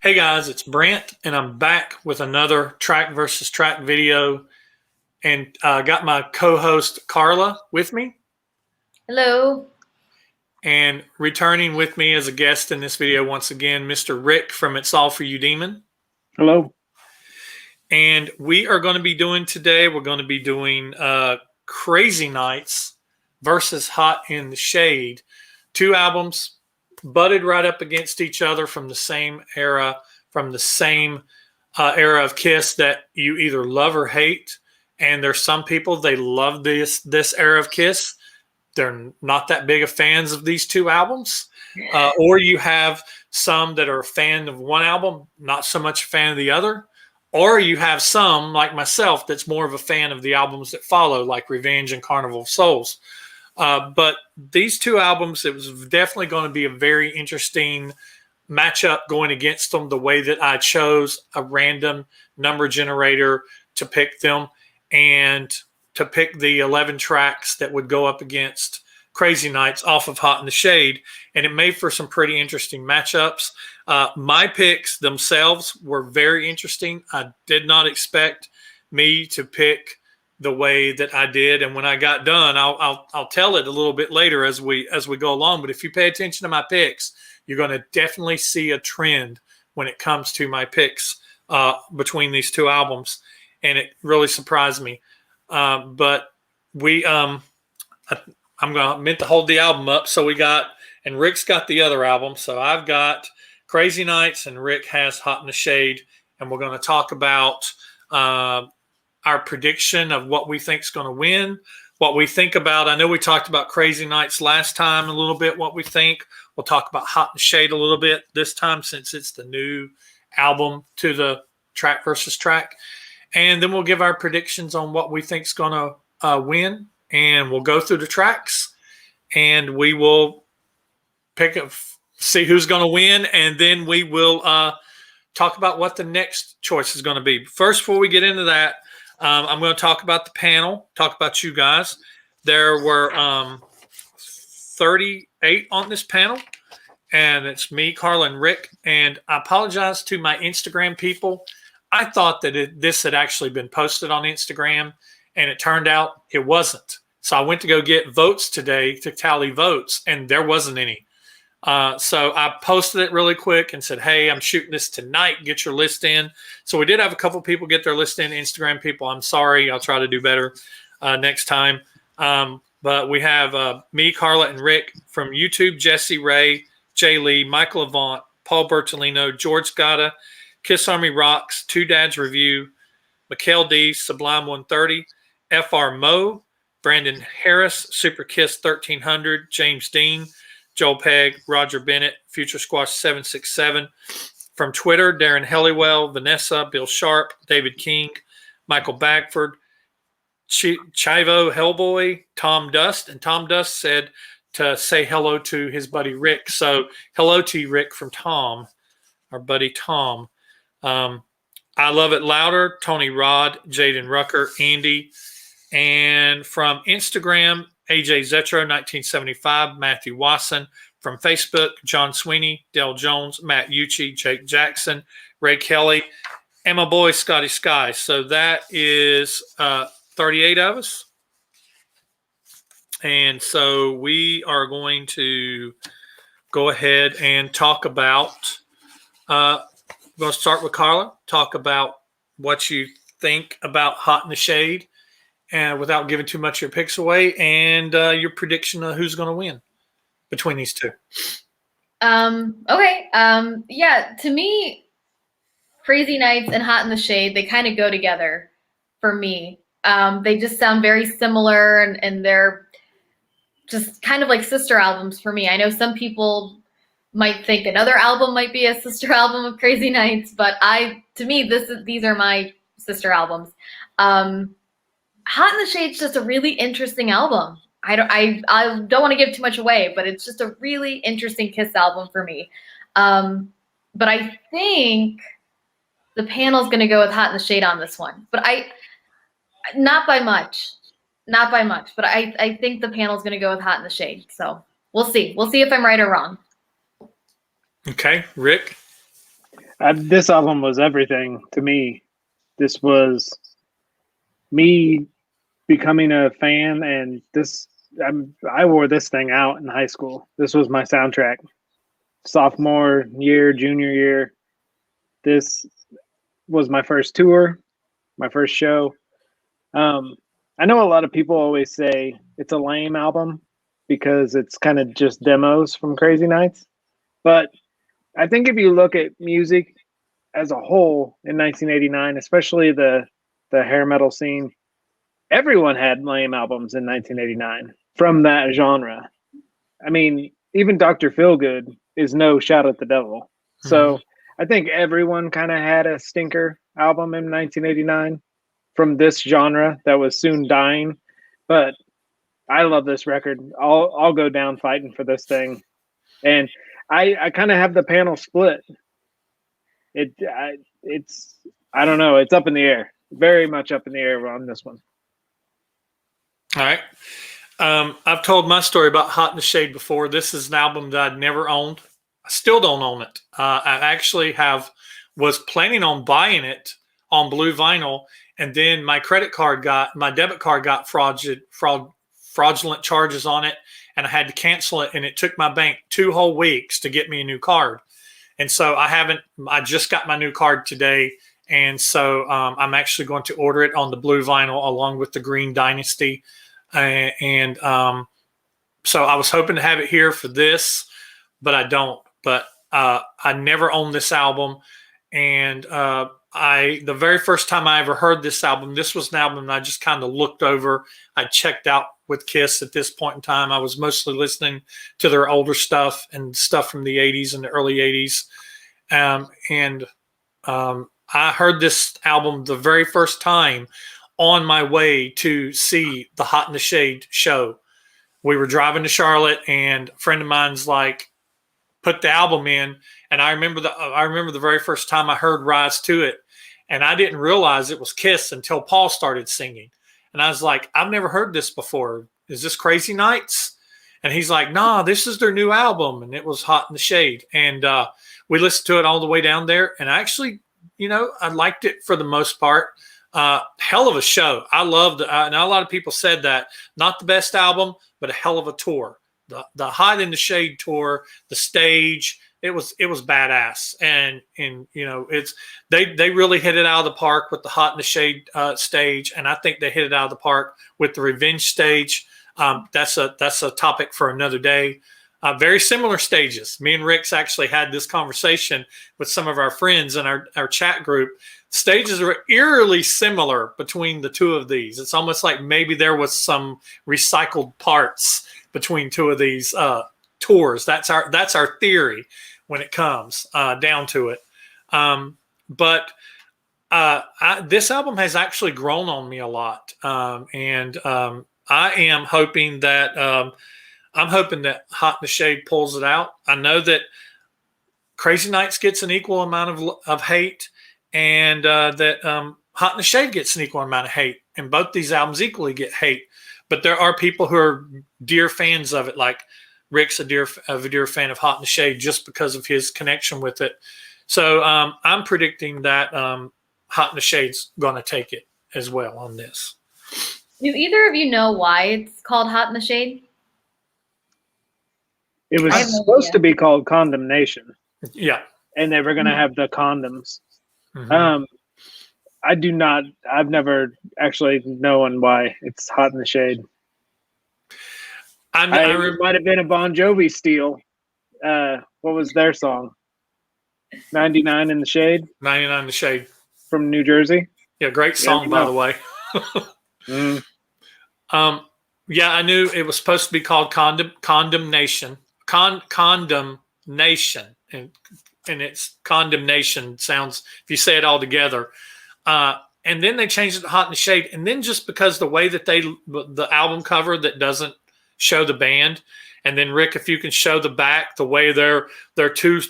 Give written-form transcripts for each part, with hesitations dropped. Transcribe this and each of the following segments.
Hey guys, it's Brent, and I'm back with another track versus track video, and got my co-host Carla with me, Hello. and returning with me as a guest in this video once again, Mr. Rick from It's All For You Demon. Hello. And we are going to be doing today. We're going to be doing Crazy Nights versus Hot in the Shade, two albums butted right up against each other from the same era, from the same era of Kiss that you either love or hate. And there's some people they love this era of Kiss. They're not that big of fans of these two albums, or you have some that are a fan of one album, not so much a fan of the other, or you have some like myself that's more of a fan of the albums that follow, like Revenge and Carnival of Souls. But these two albums, it was definitely going to be a very interesting matchup going against them. The way that I chose a random number generator to pick them and to pick the 11 tracks that would go up against Crazy Nights off of Hot in the Shade. And it made for some pretty interesting matchups. My picks themselves were very interesting. I did not expect me to pick the way that I did, and when I got done, I'll tell it a little bit later as we go along. But if you pay attention to my picks, you're going to definitely see a trend when it comes to my picks between these two albums, and it really surprised me. But I'm meant to hold the album up, so we got, and Rick's got the other album, so I've got Crazy Nights, and Rick has Hot in the Shade, and we're going to talk about our prediction of what we think is going to win, what we think about. I know we talked about Crazy Nights last time a little bit, what we think. We'll talk about Hot in the Shade a little bit this time since it's the new album to the track versus track. And then we'll give our predictions on what we think is going to win. And we'll go through the tracks and we will see who's going to win. And then we will talk about what the next choice is going to be. First, before we get into that, I'm going to talk about the panel, talk about you guys. There were 38 on this panel, and it's me, Carla, and Rick. And I apologize to my Instagram people. I thought that this had actually been posted on Instagram, and it turned out it wasn't. So I went to go get votes today to tally votes, and there wasn't any. So I posted it really quick and said, hey, I'm shooting this tonight. Get your list in. So we did have a couple people get their list in. Instagram people, I'm sorry. I'll try to do better next time. But we have me, Carla, and Rick from YouTube, Jesse Ray, Jay Lee, Michael Avant, Paul Bertolino, George Gatta, Kiss Army Rocks, Two Dads Review, Mikhail D, Sublime 130, FR Mo, Brandon Harris, Super Kiss 1300, James Dean, Joel Pegg, Roger Bennett, Future Squash 767. From Twitter, Darren Helliwell, Vanessa, Bill Sharp, David King, Michael Bagford, Chivo Hellboy, Tom Dust. And Tom Dust said to say hello to his buddy Rick. So hello to you, Rick, from Tom, our buddy Tom. I Love It Louder, Tony Rod, Jaden Rucker, Andy. And from Instagram, AJ Zetro, 1975, Matthew Wasson. From Facebook, John Sweeney, Dale Jones, Matt Ucci, Jake Jackson, Ray Kelly, and my boy Scotty Sky. So that is 38 of us. And so we are going to go ahead and talk about, we're going to start with Carla, talk about what you think about Hot in the Shade, and without giving too much of your picks away, and your prediction of who's going to win between these two. Okay. Yeah, to me, Crazy Nights and Hot in the Shade, they kind of go together for me. They just sound very similar, and they're just kind of like sister albums for me. I know some people might think another album might be a sister album of Crazy Nights, but to me, these are my sister albums. Hot in the Shade's just a really interesting album. I don't want to give too much away, but it's just a really interesting Kiss album for me. But I think the panel's going to go with Hot in the Shade on this one. But not by much. But I think the panel's going to go with Hot in the Shade. So we'll see. We'll see if I'm right or wrong. Okay, Rick? This album was everything to me. This was me becoming a fan, and I wore this thing out in high school. This was my soundtrack. Sophomore year, junior year. This was my first tour, my first show. I know a lot of people always say it's a lame album because it's kind of just demos from Crazy Nights. But I think if you look at music as a whole in 1989, especially the hair metal scene, everyone had lame albums in 1989 from that genre. I mean, even Dr. Feelgood is no Shout at the Devil. So I think everyone kind of had a stinker album in 1989 from this genre that was soon dying. But I love this record. I'll go down fighting for this thing. And I kind of have the panel split. It's I don't know. It's up in the air. Very much up in the air on this one. All right. I've told my story about Hot in the Shade before. This is an album that I'd never owned. I still don't own it. I actually was planning on buying it on blue vinyl, and then my debit card got fraudulent charges on it, and I had to cancel it, and it took my bank 2 whole weeks to get me a new card. And so I just got my new card today, and so I'm actually going to order it on the blue vinyl along with the Green Dynasty. And so I was hoping to have it here for this, but I don't. But I never owned this album. And the very first time I ever heard this album, this was an album that I just kind of looked over. I checked out with Kiss at this point in time. I was mostly listening to their older stuff and stuff from the 80s and the early 80s. I heard this album the very first time on my way to see the Hot in the Shade show. We were driving to Charlotte, and a friend of mine's like, put the album in. And I remember the very first time I heard Rise to It, and I didn't realize it was Kiss until Paul started singing. And I was like, I've never heard this before. Is this Crazy Nights? And he's like, nah, this is their new album. And it was Hot in the Shade. And we listened to it all the way down there. And actually, I liked it for the most part. Hell of a show. I loved it. And a lot of people said that. Not the best album, but a hell of a tour. The Hot in the Shade tour, the stage, it was badass. And they really hit it out of the park with the Hot in the Shade stage. And I think they hit it out of the park with the Revenge stage. That's a topic for another day. Very similar stages. Me and Rick's actually had this conversation with some of our friends in our chat group. Stages are eerily similar between the two of these. It's almost like maybe there was some recycled parts between two of these tours. That's our theory when it comes down to it. But this album has actually grown on me a lot, and I am hoping that. I'm hoping that Hot in the Shade pulls it out. I know that Crazy Nights gets an equal amount of hate, and that Hot in the Shade gets an equal amount of hate. And both these albums equally get hate. But there are people who are dear fans of it, like Rick's a dear fan of Hot in the Shade just because of his connection with it. So I'm predicting that Hot in the Shade's going to take it as well on this. Do either of you know why it's called Hot in the Shade? It was supposed to be called Condemnation. Yeah. And they were going to have the condoms. Mm-hmm. I've never actually known why it's Hot in the Shade. It might have been a Bon Jovi steal. What was their song? 99 in the Shade? 99 in the Shade. From New Jersey? Yeah, great song, by the way. Yeah, I knew it was supposed to be called Condemnation. Condemnation, and it's condemnation sounds, if you say it all together, and then they changed it to Hot in the Shade. And then just because the way that the album cover that doesn't show the band, and then Rick, if you can show the back, the way they're too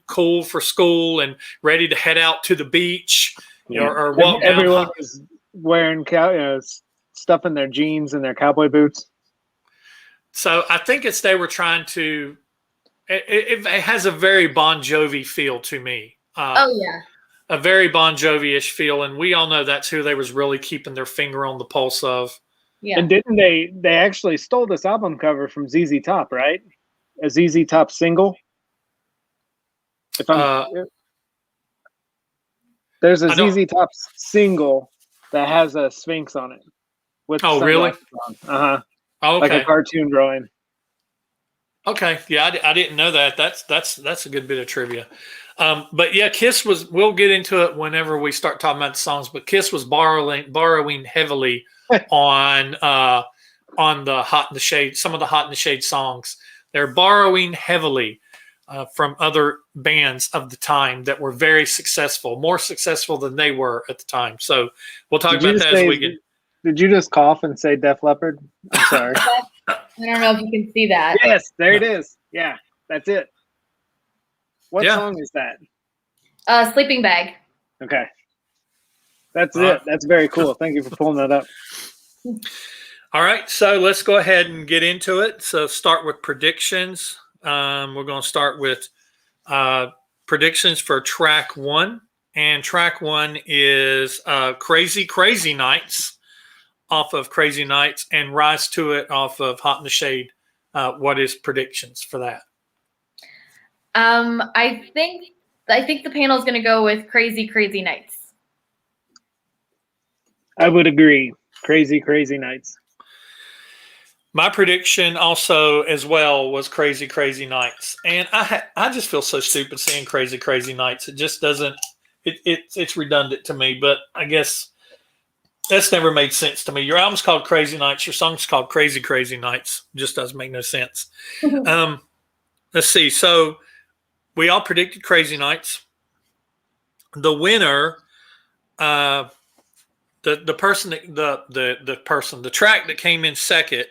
cool for school and ready to head out to the beach, or walk down. Everyone is wearing stuff in their jeans and their cowboy boots. So I think they were trying to. It has a very Bon Jovi feel to me. Oh yeah, a very Bon Jovi-ish feel, and we all know that's who they was really keeping their finger on the pulse of. yeah. And didn't they actually stole this album cover from ZZ Top, right? A ZZ Top single. If I'm Uh, There's a I don't. ZZ Top single that has a sphinx on it with Oh, really? sunglasses on. Uh-huh. Oh, Like a okay. cartoon drawing. Okay. Yeah, I didn't know that. That's a good bit of trivia. But yeah, Kiss was. We'll get into it whenever we start talking about the songs. But Kiss was borrowing heavily on the Hot in the Shade. Some of the Hot in the Shade songs. They're borrowing heavily from other bands of the time that were very successful, more successful than they were at the time. So we'll talk about that as we get. Did you just cough and say Def Leppard? I'm sorry. I don't know if you can see that. Yes, there it is. Yeah, that's it. What Yeah. song is that? Sleeping Bag. Okay. That's it. That's very cool. Thank you for pulling that up. All right, so let's go ahead and get into it. So start with predictions. We're going to start with predictions for track 1. And track 1 is Crazy Crazy Nights off of Crazy Nights and Rise to It off of Hot in the Shade. What is predictions for that? I think the panel is going to go with Crazy Crazy Nights. I would agree. Crazy Crazy Nights. My prediction also as well was Crazy Crazy Nights. And I just feel so stupid saying Crazy Crazy Nights. It just doesn't it's redundant to me, but I guess that's never made sense to me. Your album's called Crazy Nights. Your song's called Crazy Crazy Nights. Just doesn't make no sense. Let's see. So we all predicted Crazy Nights. The winner, the track that came in second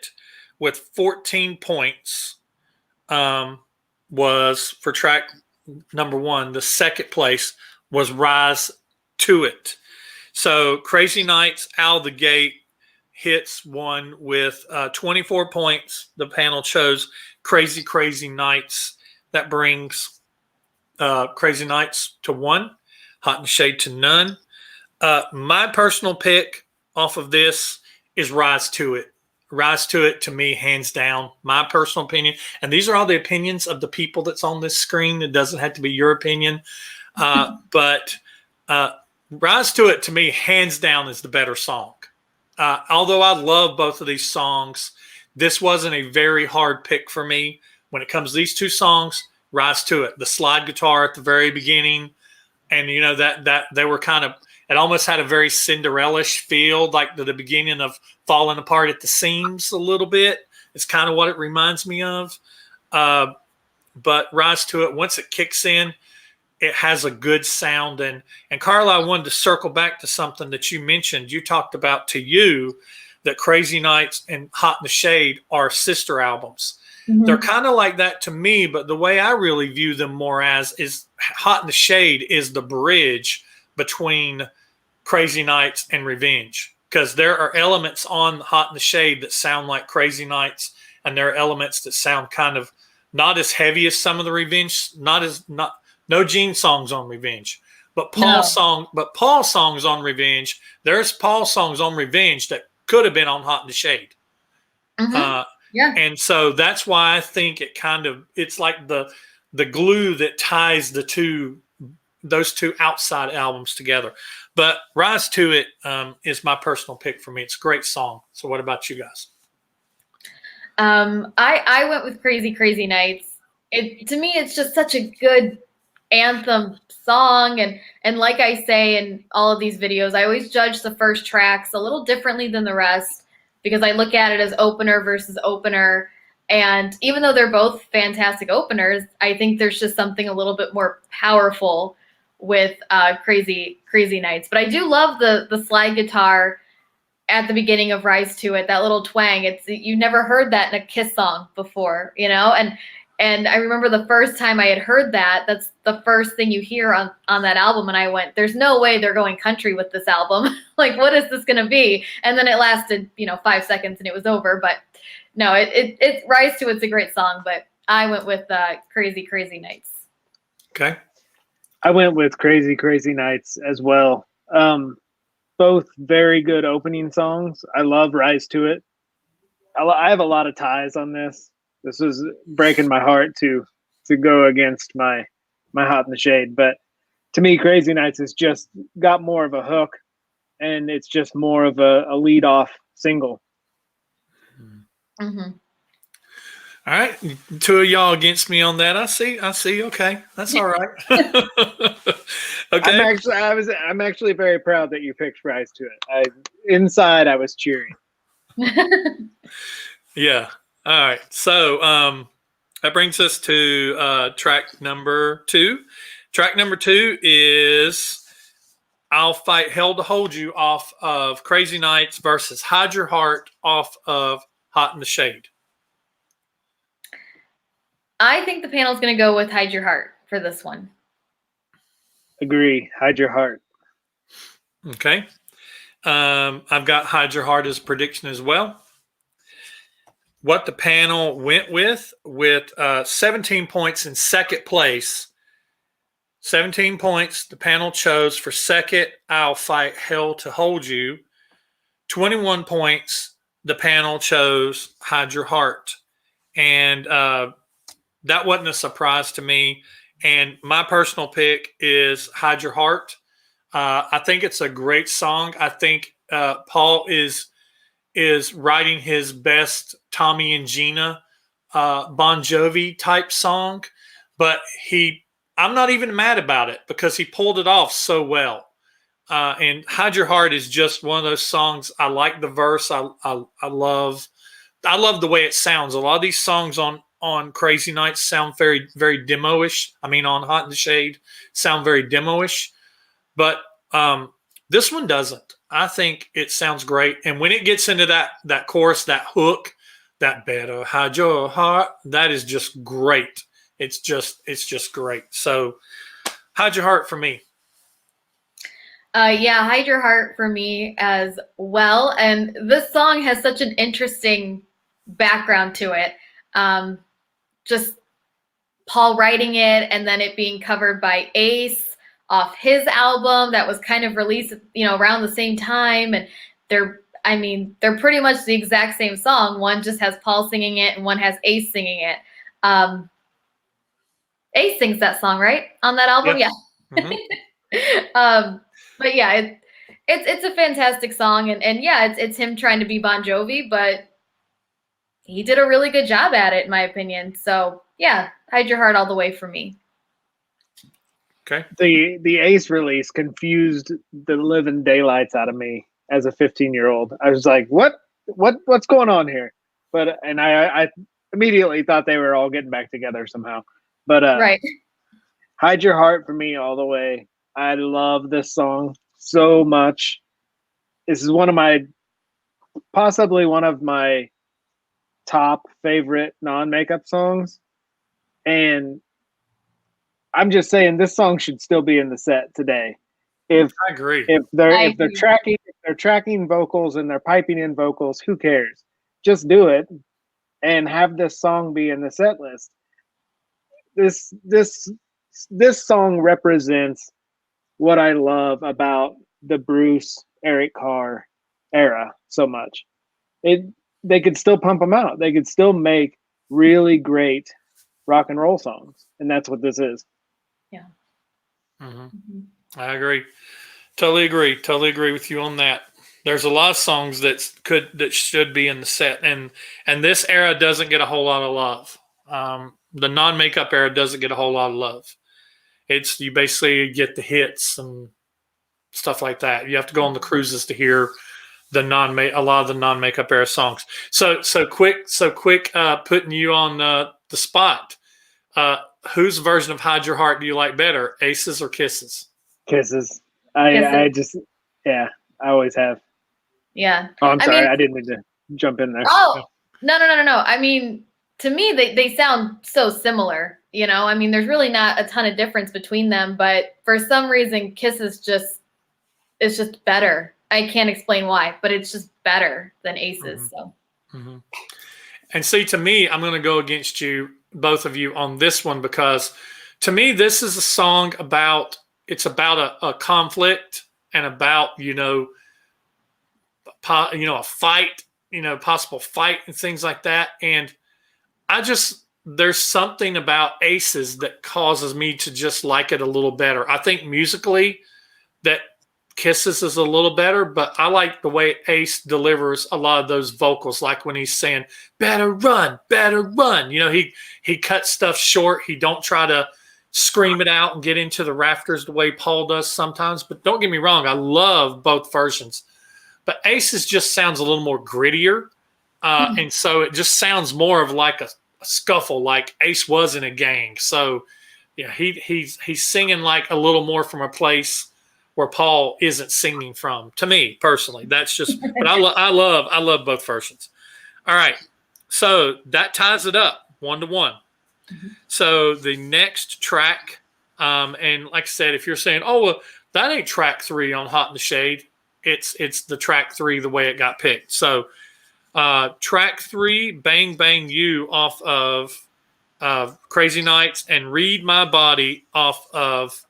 with 14 points was for track number 1. The second place was Rise to It. So Crazy Nights out of the gate hits one with 24 points. The panel chose Crazy Crazy Nights. That brings Crazy Nights to 1, Hot in the Shade to none. My personal pick off of this is Rise to It. Rise to It, to me, hands down, my personal opinion. And these are all the opinions of the people that's on this screen. It doesn't have to be your opinion. But Rise to It, to me, hands down, is the better song. Although I love both of these songs, this wasn't a very hard pick for me. When it comes to these two songs, Rise to It. The slide guitar at the very beginning, and you know that they were kind of, it almost had a very Cinderella-ish feel, like the beginning of falling apart at the seams a little bit. It's kind of what it reminds me of. But Rise to It, once it kicks in, it has a good sound. And Carla, I wanted to circle back to something that you mentioned. You talked about to you that Crazy Nights and Hot in the Shade are sister albums. Mm-hmm. They're kind of like that to me, but the way I really view them more as is Hot in the Shade is the bridge between Crazy Nights and Revenge, because there are elements on Hot in the Shade that sound like Crazy Nights, and there are elements that sound kind of not as heavy as some of the Revenge, no Gene songs on Revenge, but Paul's songs on Revenge. There's Paul songs on Revenge that could have been on Hot in the Shade. Mm-hmm. Yeah. And so that's why I think it's like the glue that ties those two outside albums together. But Rise to It is my personal pick for me. It's a great song. So what about you guys? I went with Crazy Crazy Nights. To me, it's just such a good anthem song, and like I say in all of these videos, I always judge the first tracks a little differently than the rest, because I look at it as opener versus opener. And even though they're both fantastic openers, I think there's just something a little bit more powerful with Crazy Crazy Nights. But I do love the slide guitar at the beginning of Rise to It, that little twang. You never heard that in a Kiss song before, you know? And I remember the first time I had heard that, that's the first thing you hear on that album. And I went, there's no way they're going country with this album. Like, what is this going to be? And then it lasted, 5 seconds and it was over. But no, it Rise to It's a great song, but I went with Crazy Crazy Nights. Okay. I went with Crazy Crazy Nights as well. Both very good opening songs. I love Rise to It. I have a lot of ties on this. This was breaking my heart to go against my Hot in the Shade, but to me, Crazy Nights has just got more of a hook, and it's just more of a lead off single. Mm-hmm. All right, two of y'all against me on that. I see. Okay, that's all right. Okay. I'm actually very proud that you picked Rise to It. Inside I was cheering. Yeah. All right. So that brings us to track number 2. Track number 2 is I'll Fight Hell to Hold You off of Crazy Nights versus Hide Your Heart off of Hot in the Shade. I think the panel's going to go with Hide Your Heart for this one. Agree. Hide Your Heart. Okay. I've got Hide Your Heart as a prediction as well. What the panel went with 17 points in second place. 17 points the panel chose for second, I'll Fight Hell to Hold You. 21 points the panel chose Hide Your Heart. And that wasn't a surprise to me. And my personal pick is Hide Your Heart. I think it's a great song. I think Paul is writing his best Tommy and Gina Bon Jovi type song, but I'm not even mad about it because he pulled it off so well. And Hide Your Heart is just one of those songs. I like the verse. I love the way it sounds. A lot of these songs on Crazy Nights sound very, very demo-ish. I mean, on Hot in the Shade sound very demo-ish, but this one doesn't. I think it sounds great. And when it gets into that chorus, that hook, that better hide your heart, that is just great. It's just great. So Hide Your Heart for me. Yeah, Hide Your Heart for me as well. And this song has such an interesting background to it. Just Paul writing it and then it being covered by Ace off his album that was kind of released, around the same time. And they're pretty much the exact same song. One just has Paul singing it and one has Ace singing it. Ace sings that song, right? On that album? Yes. Yeah. Mm-hmm. But yeah, it's a fantastic song. And yeah, it's him trying to be Bon Jovi, but he did a really good job at it, in my opinion. So yeah, Hide Your Heart all the way for me. Okay. The Ace release confused the living daylights out of me as a 15-year-old. I was like, what's going on here? But I immediately thought they were all getting back together somehow. But right. Hide Your Heart for me all the way. I love this song so much. This is possibly one of my top favorite non-makeup songs. And I'm just saying this song should still be in the set today. I agree. If they're tracking vocals and they're piping in vocals, who cares? Just do it and have this song be in the set list. This song represents what I love about the Bruce Eric Carr era so much. They could still pump them out. They could still make really great rock and roll songs, and that's what this is. Yeah. Mm-hmm. Mm-hmm. I agree. Totally agree with you on that. There's a lot of songs that should be in the set, and this era doesn't get a whole lot of love. The non-makeup era doesn't get a whole lot of love. You basically get the hits and stuff like that. You have to go on the cruises to hear a lot of the non-makeup era songs. So quick, putting you on the spot. Whose version of Hide Your Heart do you like better, Aces or Kisses? Kisses. I always have. Yeah. Oh, I'm sorry. I didn't mean to jump in there. Oh, no. I mean, to me, they sound so similar. There's really not a ton of difference between them, but for some reason, Kisses it's just better. I can't explain why, but it's just better than Aces. Mm-hmm. So. Mm-hmm. And see, to me, I'm going to go against you, both of you, on this one because To me, this is a song it's about a conflict and about, a fight, possible fight and things like that. And there's something about Aces that causes me to just like it a little better. I think musically that Kisses is a little better, but I like the way Ace delivers a lot of those vocals, like when he's saying, better run, better run. He cuts stuff short. He don't try to scream it out and get into the rafters the way Paul does sometimes. But don't get me wrong, I love both versions. But Aces just sounds a little more grittier. And so it just sounds more of like a scuffle, like Ace was in a gang. So yeah, he's singing like a little more from a place where Paul isn't singing from. To me personally, that's just. But I love both versions. All right, so that ties it up 1-1. Mm-hmm. So the next track, and like I said, if you're saying, "Oh, well, that ain't track 3 on Hot in the Shade," it's the track 3 the way it got picked. So track 3, "Bang Bang You" off of Crazy Nights, and "Read My Body" off of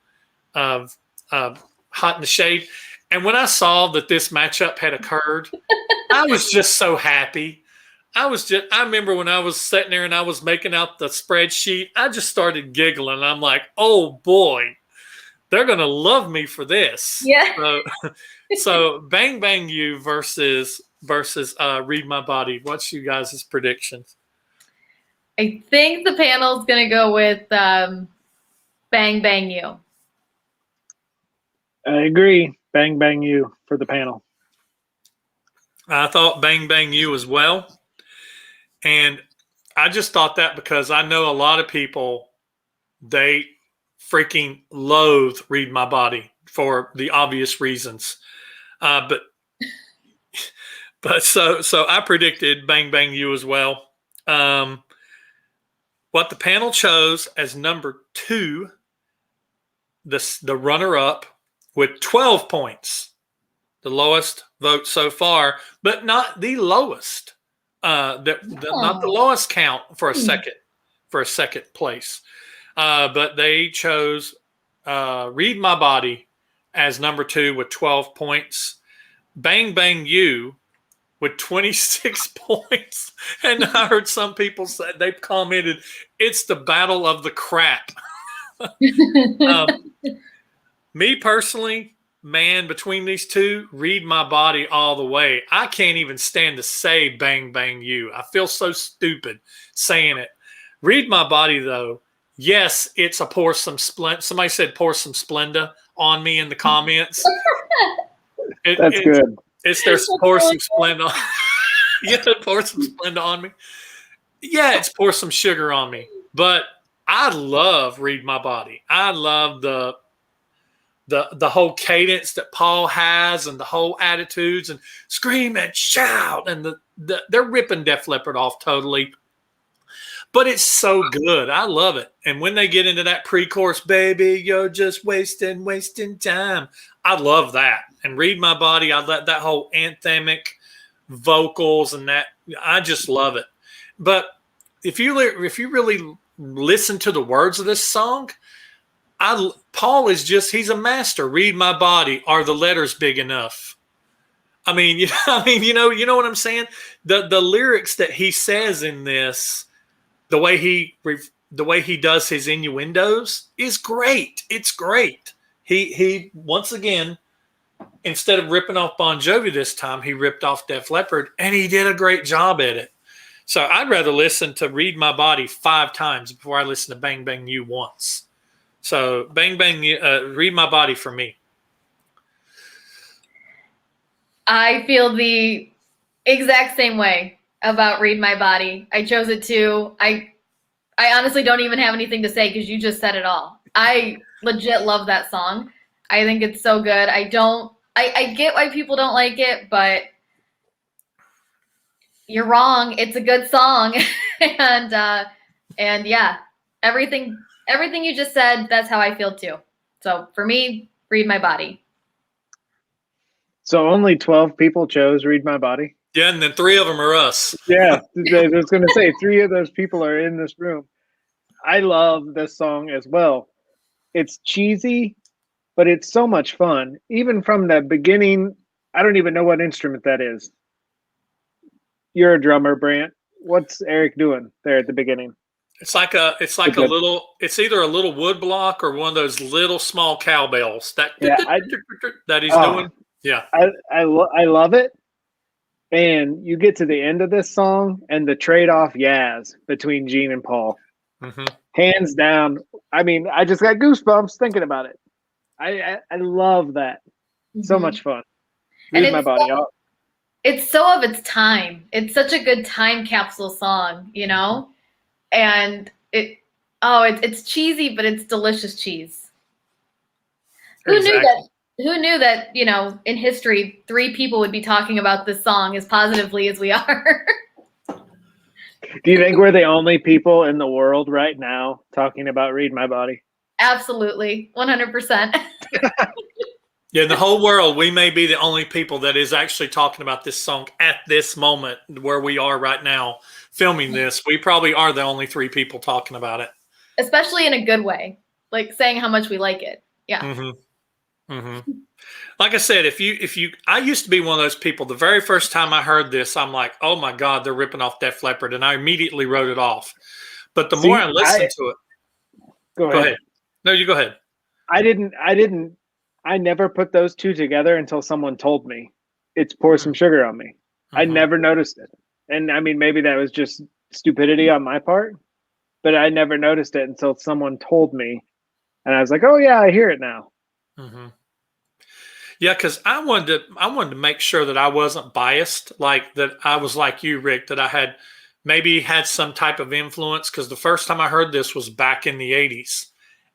Hot in the Shade. And when I saw that this matchup had occurred, I was just so happy. I remember when I was sitting there and I was making out the spreadsheet, I just started giggling. I'm like, oh boy, they're going to love me for this. Yeah. So Bang Bang You versus Read My Body. What's you guys' predictions? I think the panel's going to go with Bang Bang You. I agree. Bang Bang You for the panel. I thought Bang Bang You as well. And I just thought that because I know a lot of people, they freaking loathe Read My Body for the obvious reasons. But so I predicted Bang Bang You as well. What the panel chose as number 2, the runner-up, with 12 points, the lowest vote so far, but not the lowest. Not the lowest count for a second place. But they chose "Read My Body" as number 2 with 12 points. "Bang Bang You" with 26 points. And I heard some people say, they commented, it's the battle of the crap. Me personally, man, between these two, Read My Body all the way. I can't even stand to say Bang Bang You. I feel so stupid saying it. Read My Body, though, yes, it's a pour some Splenda. Somebody said pour some Splenda on me in the comments. That's good. It's their pour some Splenda. Yeah, pour some Splenda on me. Yeah, it's pour some sugar on me. But I love Read My Body. I love the whole cadence that Paul has and the whole attitudes and scream and shout. And they're ripping Def Leppard off totally. But it's so good. I love it. And when they get into that pre-chorus, baby, you're just wasting time. I love that. And Read My Body, I love that whole anthemic vocals and that. I just love it. But if you really listen to the words of this song, Paul is he's a master. Read my body. Are the letters big enough? I mean, you know what I'm saying? The lyrics that he says in this, the way he does his innuendos is great. It's great. He once again, instead of ripping off Bon Jovi this time, he ripped off Def Leppard, and he did a great job at it. So I'd rather listen to Read My Body 5 times before I listen to Bang Bang You once. So Bang Bang You, Read My Body for me. I feel the exact same way about Read My Body. I chose it too. I honestly don't even have anything to say because you just said it all. I legit love that song. I think it's so good. I get why people don't like it, but you're wrong. It's a good song. and yeah, everything you just said, that's how I feel too. So for me, Read My Body. So only 12 people chose Read My Body? Yeah, and then 3 of them are us. Yeah, I was going to say 3 of those people are in this room. I love this song as well. It's cheesy, but it's so much fun. Even from the beginning, I don't even know what instrument that is. You're a drummer, Brant. What's Eric doing there at the beginning? It's like a little. It's either a little wood block or one of those little small cowbells that that he's doing. Yeah, I love it. And you get to the end of this song, and the trade-off Yaz between Gene and Paul, hands down. I mean, I just got goosebumps thinking about it. I love that. So much fun. Read my body out. It's so of its time. It's such a good time capsule song, you know? And it's cheesy, but it's delicious cheese. exactly. Who knew that, you know, in history 3 people would be talking about this song as positively as we are? Do you think we're the only people in the world right now talking about Read My Body? Absolutely. 100%. Yeah, in the whole world, we may be the only people that is actually talking about this song at this moment where we are right now filming this. We probably are the only 3 people talking about it. Especially in a good way, like saying how much we like it. Yeah. Like I said, I used to be one of those people. The very first time I heard this, I'm like, oh my God, they're ripping off Def Leppard. And I immediately wrote it off. But the more I listened to it. Go ahead. No, you go ahead. I never put those 2 together until someone told me. It's Pour Some Sugar on Me. I never noticed it. And I mean, maybe that was just stupidity on my part, but I never noticed it until someone told me. And I was like, oh yeah, I hear it now. Yeah, because I wanted to make sure that I wasn't biased, like that I was like you, Rick, that I had maybe had some type of influence, because the first time I heard this was back in the 80s.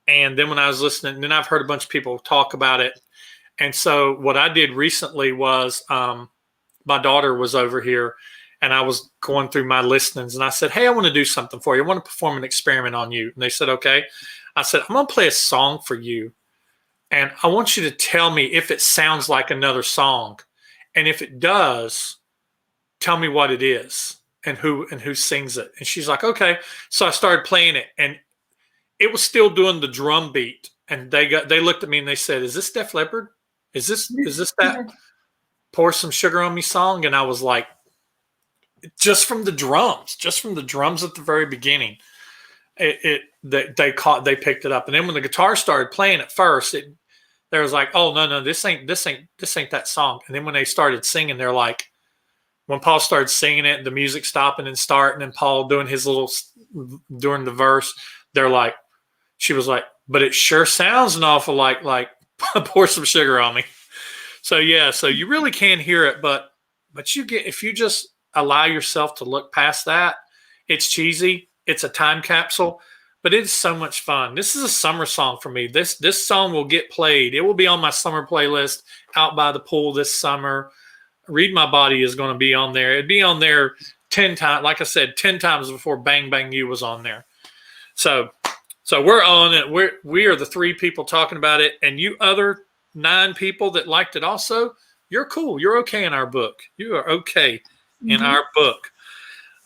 And then when I was listening, then I've heard a bunch of people talk about it. And so what I did recently was my daughter was over here and I was going through my listenings and I said, hey, I want to do something for you. I want to perform an experiment on you. And they said, okay. I said, I'm going to play a song for you. And I want you to tell me if it sounds like another song. And if it does, tell me what it is and who sings it. And she's like, okay. So I started playing it and it was still doing the drum beat, and they looked at me and they said, "Is this Def Leppard? Is this that Pour Some Sugar on Me song?" And I was like, just from the drums at the very beginning, they picked it up. And then when the guitar started playing at first, there was like, "Oh no, this ain't that song." And then when they started singing, they're like, when Paul started singing it, the music stopping and starting, and Paul doing his little during the verse, they're like. She was like, but it sure sounds an awful like Pour Some Sugar on Me. So yeah, so you really can hear it, but if you just allow yourself to look past that, it's cheesy, it's a time capsule, but it's so much fun. This is a summer song for me. This song will get played. It will be on my summer playlist out by the pool this summer. Read My Body is going to be on there. It'd be on there 10 times, like I said, 10 times before Bang Bang You was on there. So we're on it. We are the 3 people talking about it, and you other 9 people that liked it also, you're cool. You're okay in our book. You are okay in our book.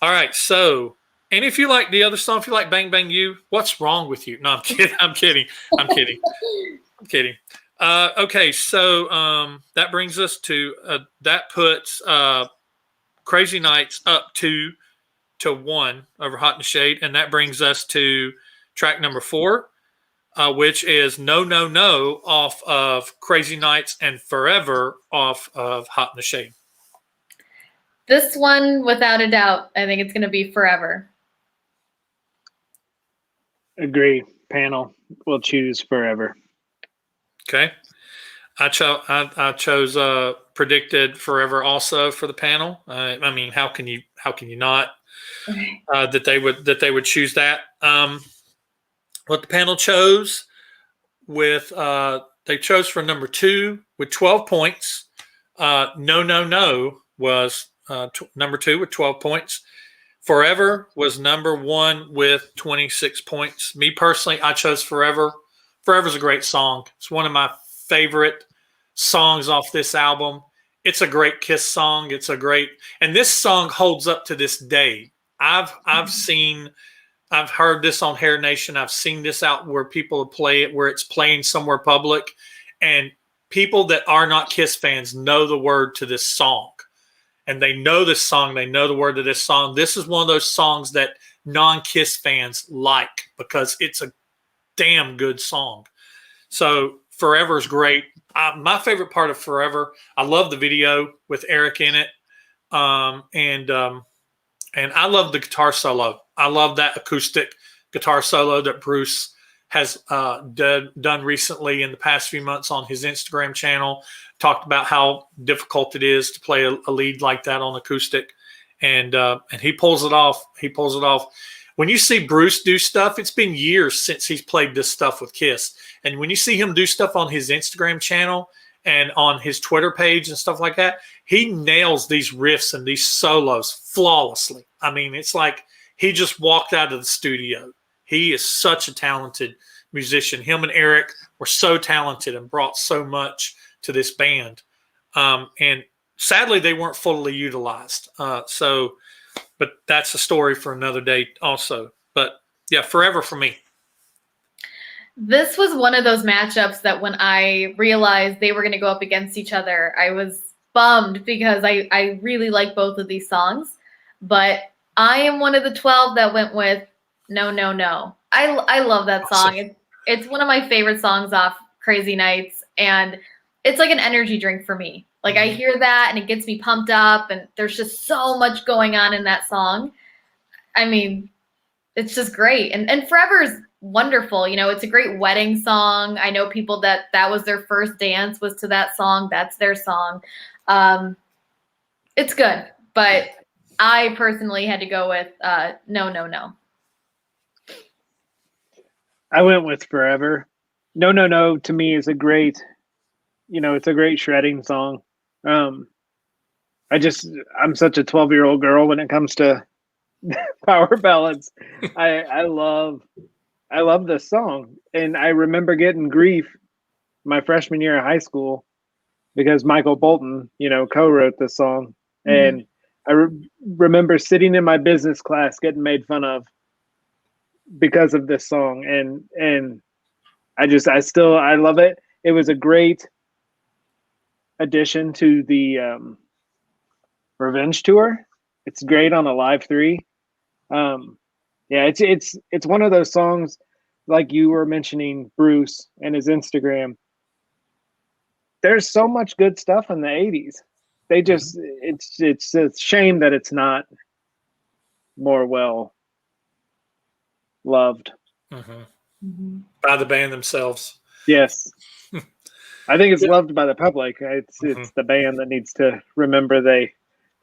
All right. So, and if you like the other song, if you like Bang Bang You, what's wrong with you? No, I'm kidding. I'm kidding. Okay. So that brings us to that puts Crazy Nights up 2-1 over Hot in the Shade, and that brings us to track number 4, which is No, No, No off of Crazy Nights and Forever off of Hot in the Shade. This one, without a doubt, I think it's going to be Forever. Agree. Panel will choose Forever. Okay. I chose predicted Forever also for the panel. I mean, how can you not that they would choose that? What the panel chose they chose for number 2 with 12 points. No, No, No was number 2 with 12 points. Forever was number 1 with 26 points. Me personally, I chose Forever. Forever's a great song. It's one of my favorite songs off this album. It's a great Kiss song. And this song holds up to this day. I've seen I've heard this on Hair Nation. I've seen this out where people play it, where it's playing somewhere public, and people that are not Kiss fans know the word to this song, and they know this song. They know the word to this song. This is one of those songs that non-Kiss fans like because it's a damn good song. So Forever is great. My favorite part of Forever, I love the video with Eric in it, and I love the guitar solo. I love that acoustic guitar solo that Bruce has done recently in the past few months on his Instagram channel. Talked about how difficult it is to play a lead like that on acoustic, and he pulls it off. He pulls it off. When you see Bruce do stuff, it's been years since he's played this stuff with Kiss. And when you see him do stuff on his Instagram channel and on his Twitter page and stuff like that, he nails these riffs and these solos flawlessly. I mean, it's like he just walked out of the studio. He is such a talented musician. Him and Eric were so talented and brought so much to this band. And sadly, they weren't fully utilized. But that's a story for another day also. But yeah, Forever for me. This was one of those matchups that when I realized they were going to go up against each other, I was bummed because I really like both of these songs. But I am one of the 12 that went with No, No, No. I love that song. Awesome. It's one of my favorite songs off Crazy Nights. And it's like an energy drink for me. Like I hear that and it gets me pumped up, and there's just so much going on in that song. I mean, it's just great. And Forever is wonderful. You know, it's a great wedding song. I know people that was their first dance was to that song. That's their song. It's good, but I personally had to go with No, No, No. I went with Forever. No, No, No to me is a great, it's a great shredding song. I'm such a 12-year-old girl when it comes to power ballads. I love this song. And I remember getting grief my freshman year of high school because Michael Bolton, co-wrote this song. And I remember sitting in my business class getting made fun of because of this song. And I love it. It was a great addition to the Revenge tour. It's great on a Live 3. It's one of those songs like you were mentioning Bruce and his Instagram. There's so much good stuff in the 80s. They just it's a shame that it's not more well loved by the band themselves. Yes. I think it's loved by the public. It's the band that needs to remember they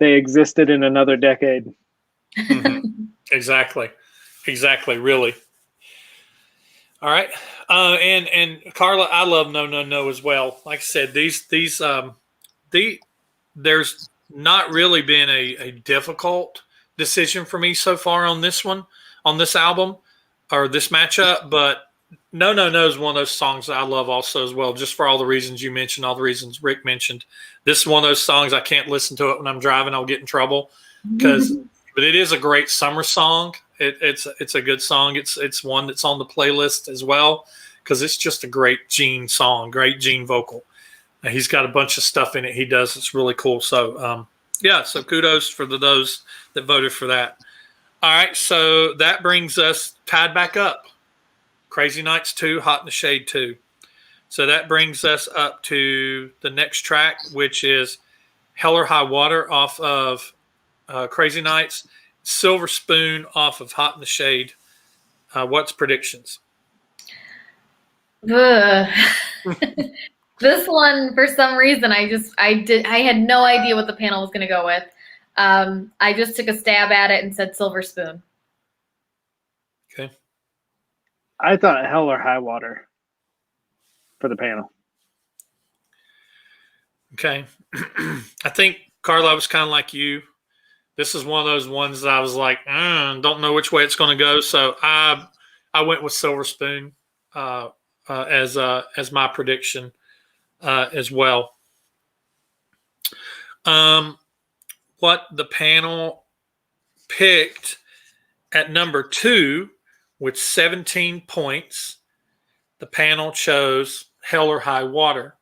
existed in another decade. Exactly. Really. All right. And Carla, I love No, No, No as well. Like I said, there's not really been a difficult decision for me so far on this album or this matchup, but No, No, No is one of those songs that I love also as well, just for all the reasons you mentioned, all the reasons Rick mentioned. This is one of those songs I can't listen to it when I'm driving. I'll get in trouble but it is a great summer song. It's a good song. It's one that's on the playlist as well because it's just a great Gene song, great Gene vocal. He's got a bunch of stuff in it he does. It's really cool. So, so kudos for those that voted for that. All right, so that brings us tied back up. Crazy Nights 2, Hot in the Shade 2. So that brings us up to the next track, which is Hell or High Water off of Crazy Nights, Silver Spoon off of Hot in the Shade. What's predictions? This one, for some reason, I had no idea what the panel was going to go with. I just took a stab at it and said Silver Spoon. Okay. I thought Hell or High Water for the panel. Okay. I think, Carla, I was kind of like you. This is one of those ones that I was like, don't know which way it's going to go. So I went with Silver Spoon as my prediction as well. What the panel picked at number 2 with 17 points. The panel chose Hell or High Water.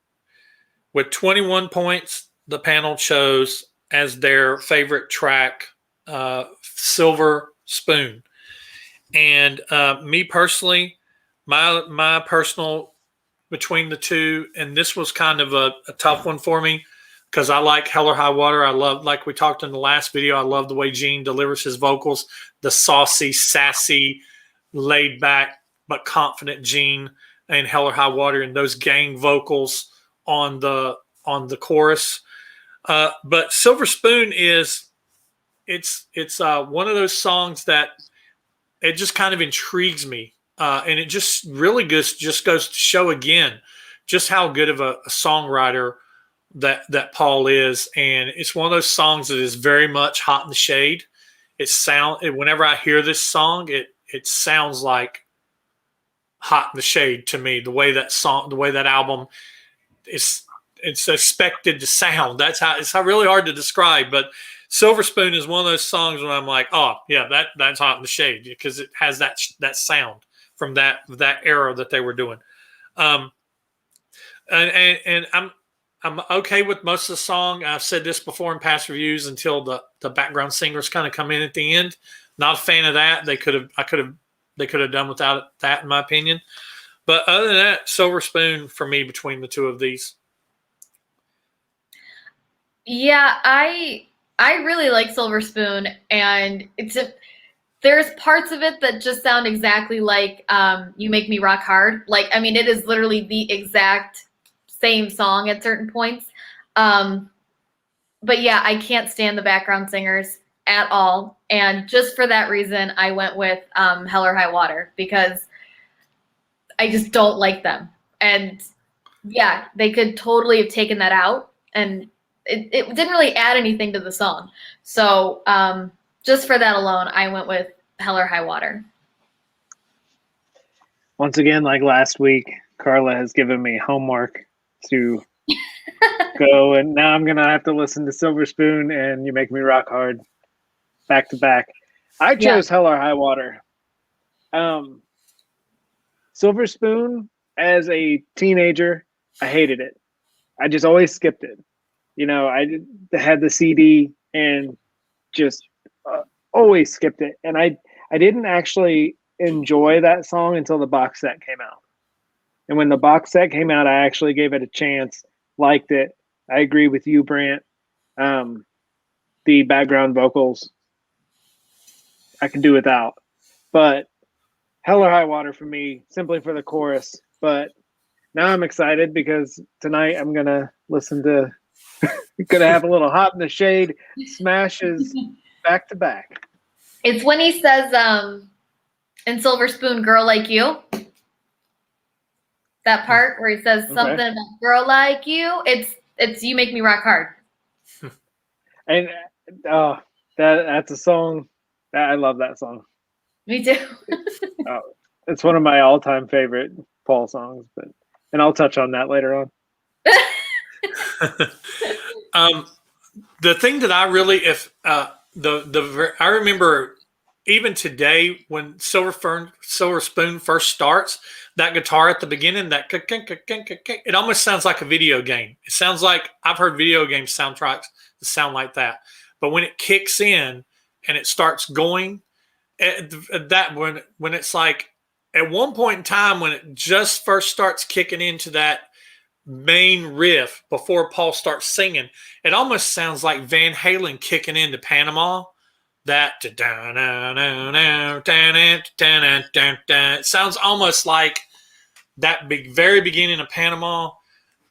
With 21 points, the panel chose as their favorite track Silver Spoon. And me personally, my personal between the two, and this was kind of a tough one for me because I like Hell or High Water. I love, like we talked in the last video, I love the way Gene delivers his vocals, the saucy, sassy, laid back, but confident Gene and Hell or High Water, and those gang vocals on the chorus. But Silver Spoon is it's one of those songs that it just kind of intrigues me, and it just really just goes to show again just how good of a songwriter that Paul is. And it's one of those songs that is very much hot in the shade. Whenever I hear this song, it sounds like hot in the shade to me. The way that album is, it's expected to sound. It's really hard to describe. But Silver Spoon is one of those songs when I'm like, oh yeah, that's hot in the shade, because it has that sound from that era that they were doing. And I'm okay with most of the song. I've said this before in past reviews until the background singers kind of come in at the end. Not a fan of that. They could have done without that, in my opinion. But other than that, Silver Spoon for me between the two of these. Yeah, I really like Silver Spoon, and there's parts of it that just sound exactly like You Make Me Rock Hard. Like, I mean, it is literally the exact same song at certain points. But yeah, I can't stand the background singers at all. And just for that reason, I went with Hell or High Water, because I just don't like them. And yeah, they could totally have taken that out, and it didn't really add anything to the song. So just for that alone, I went with Hell or High Water. Once again, like last week, Carla has given me homework to go, and now I'm gonna have to listen to Silver Spoon and You Make Me Rock Hard back to back. I chose Hell or High Water. Silver Spoon, as a teenager, I hated it. I just always skipped it. You know, I had the CD and just always skipped it. And I didn't actually enjoy that song until the box set came out. And when the box set came out, I actually gave it a chance, liked it. I agree with you, Brant. The background vocals, I can do without. But Hell or High Water for me, simply for the chorus. But now I'm excited because tonight I'm going to listen to, going to have a little Hot in the Shade smashes back to back. It's when he says in Silver Spoon, Girl Like You. That part where he says something about girl like you. It's You Make Me Rock Hard. And that's a song that I love that song. Me too. It's one of my all-time favorite Paul songs, and I'll touch on that later on. The thing that I really, I remember even today when Silver Spoon first starts, that guitar at the beginning, that it almost sounds like a video game. It sounds like, I've heard video game soundtracks that sound like that. But when it kicks in and it starts going, when it's like at one point in time when it just first starts kicking into that main riff before Paul starts singing, it almost sounds like Van Halen kicking into Panama. That it sounds almost like that very beginning of Panama,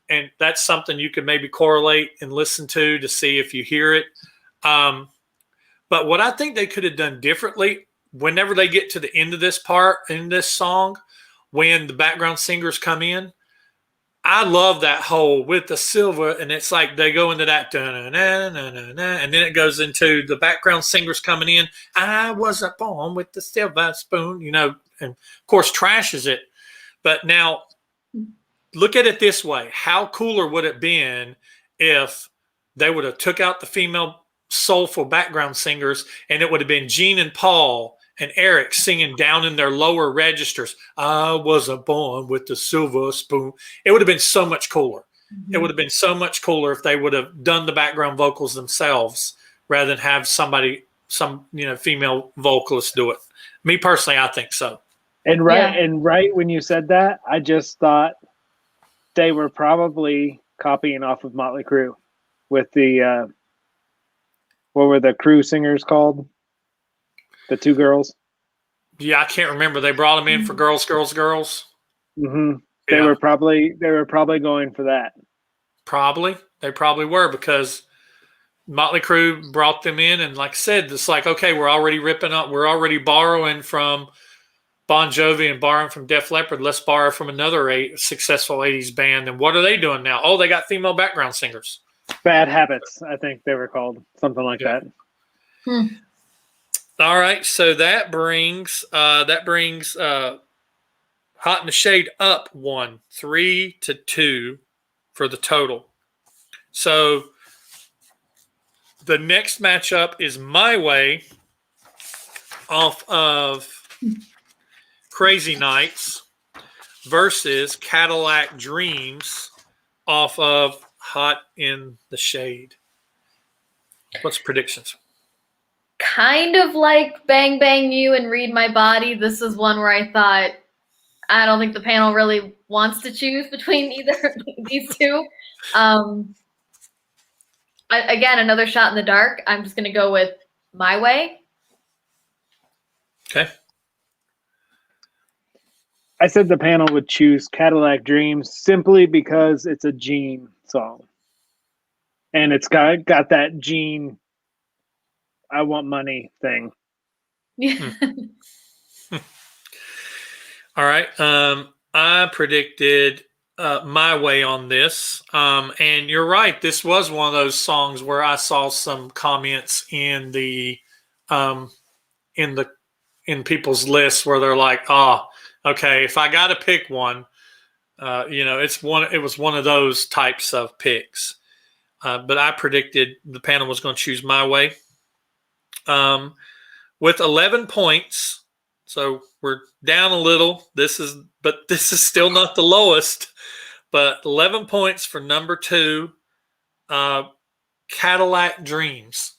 and that's something you could maybe correlate and listen to see if you hear it. But what I think they could have done differently, whenever they get to the end of this part in this song, when the background singers come in, I love that whole with the silver, and it's like they go into that, and then it goes into the background singers coming in. I was born with the silver spoon, and of course trashes it. But now look at it this way: how cooler would it have been if they would have took out the female soulful background singers, and it would have been Gene and Paul, and Eric singing down in their lower registers, I wasn't born with the silver spoon. It would have been so much cooler. It would have been so much cooler if they would have done the background vocals themselves rather than have some female vocalist do it. Me personally, I think so. And right when you said that, I just thought they were probably copying off of Motley Crue with the what were the Crue singers called? The two girls. Yeah, I can't remember. They brought them in for Girls, Girls, Girls. Mm-hmm. They were probably going for that. Probably. They probably were, because Motley Crue brought them in, and like I said, it's like, okay, we're already ripping up. We're already borrowing from Bon Jovi and borrowing from Def Leppard. Let's borrow from another successful 80s band. And what are they doing now? Oh, they got female background singers. Bad Habits, I think they were called. Something like that. All right, so that brings Hot in the Shade up 3-2 for the total. So the next matchup is My Way off of Crazy Nights versus Cadillac Dreams off of Hot in the Shade. What's predictions? Kind of like Bang Bang You and Read My Body. This is one where I thought, I don't think the panel really wants to choose between either of these two. Again, another shot in the dark. I'm just going to go with My Way. Okay. I said the panel would choose Cadillac Dreams simply because it's a Gene song. And it's got that Gene, I want money thing. Yeah. All right. I predicted My Way on this. And you're right. This was one of those songs where I saw some comments in people's lists where they're like, okay, if I got to pick one, it was one of those types of picks. But I predicted the panel was going to choose My Way. With 11 points, so we're down a little. This is still not the lowest, but 11 points for number 2, Cadillac Dreams,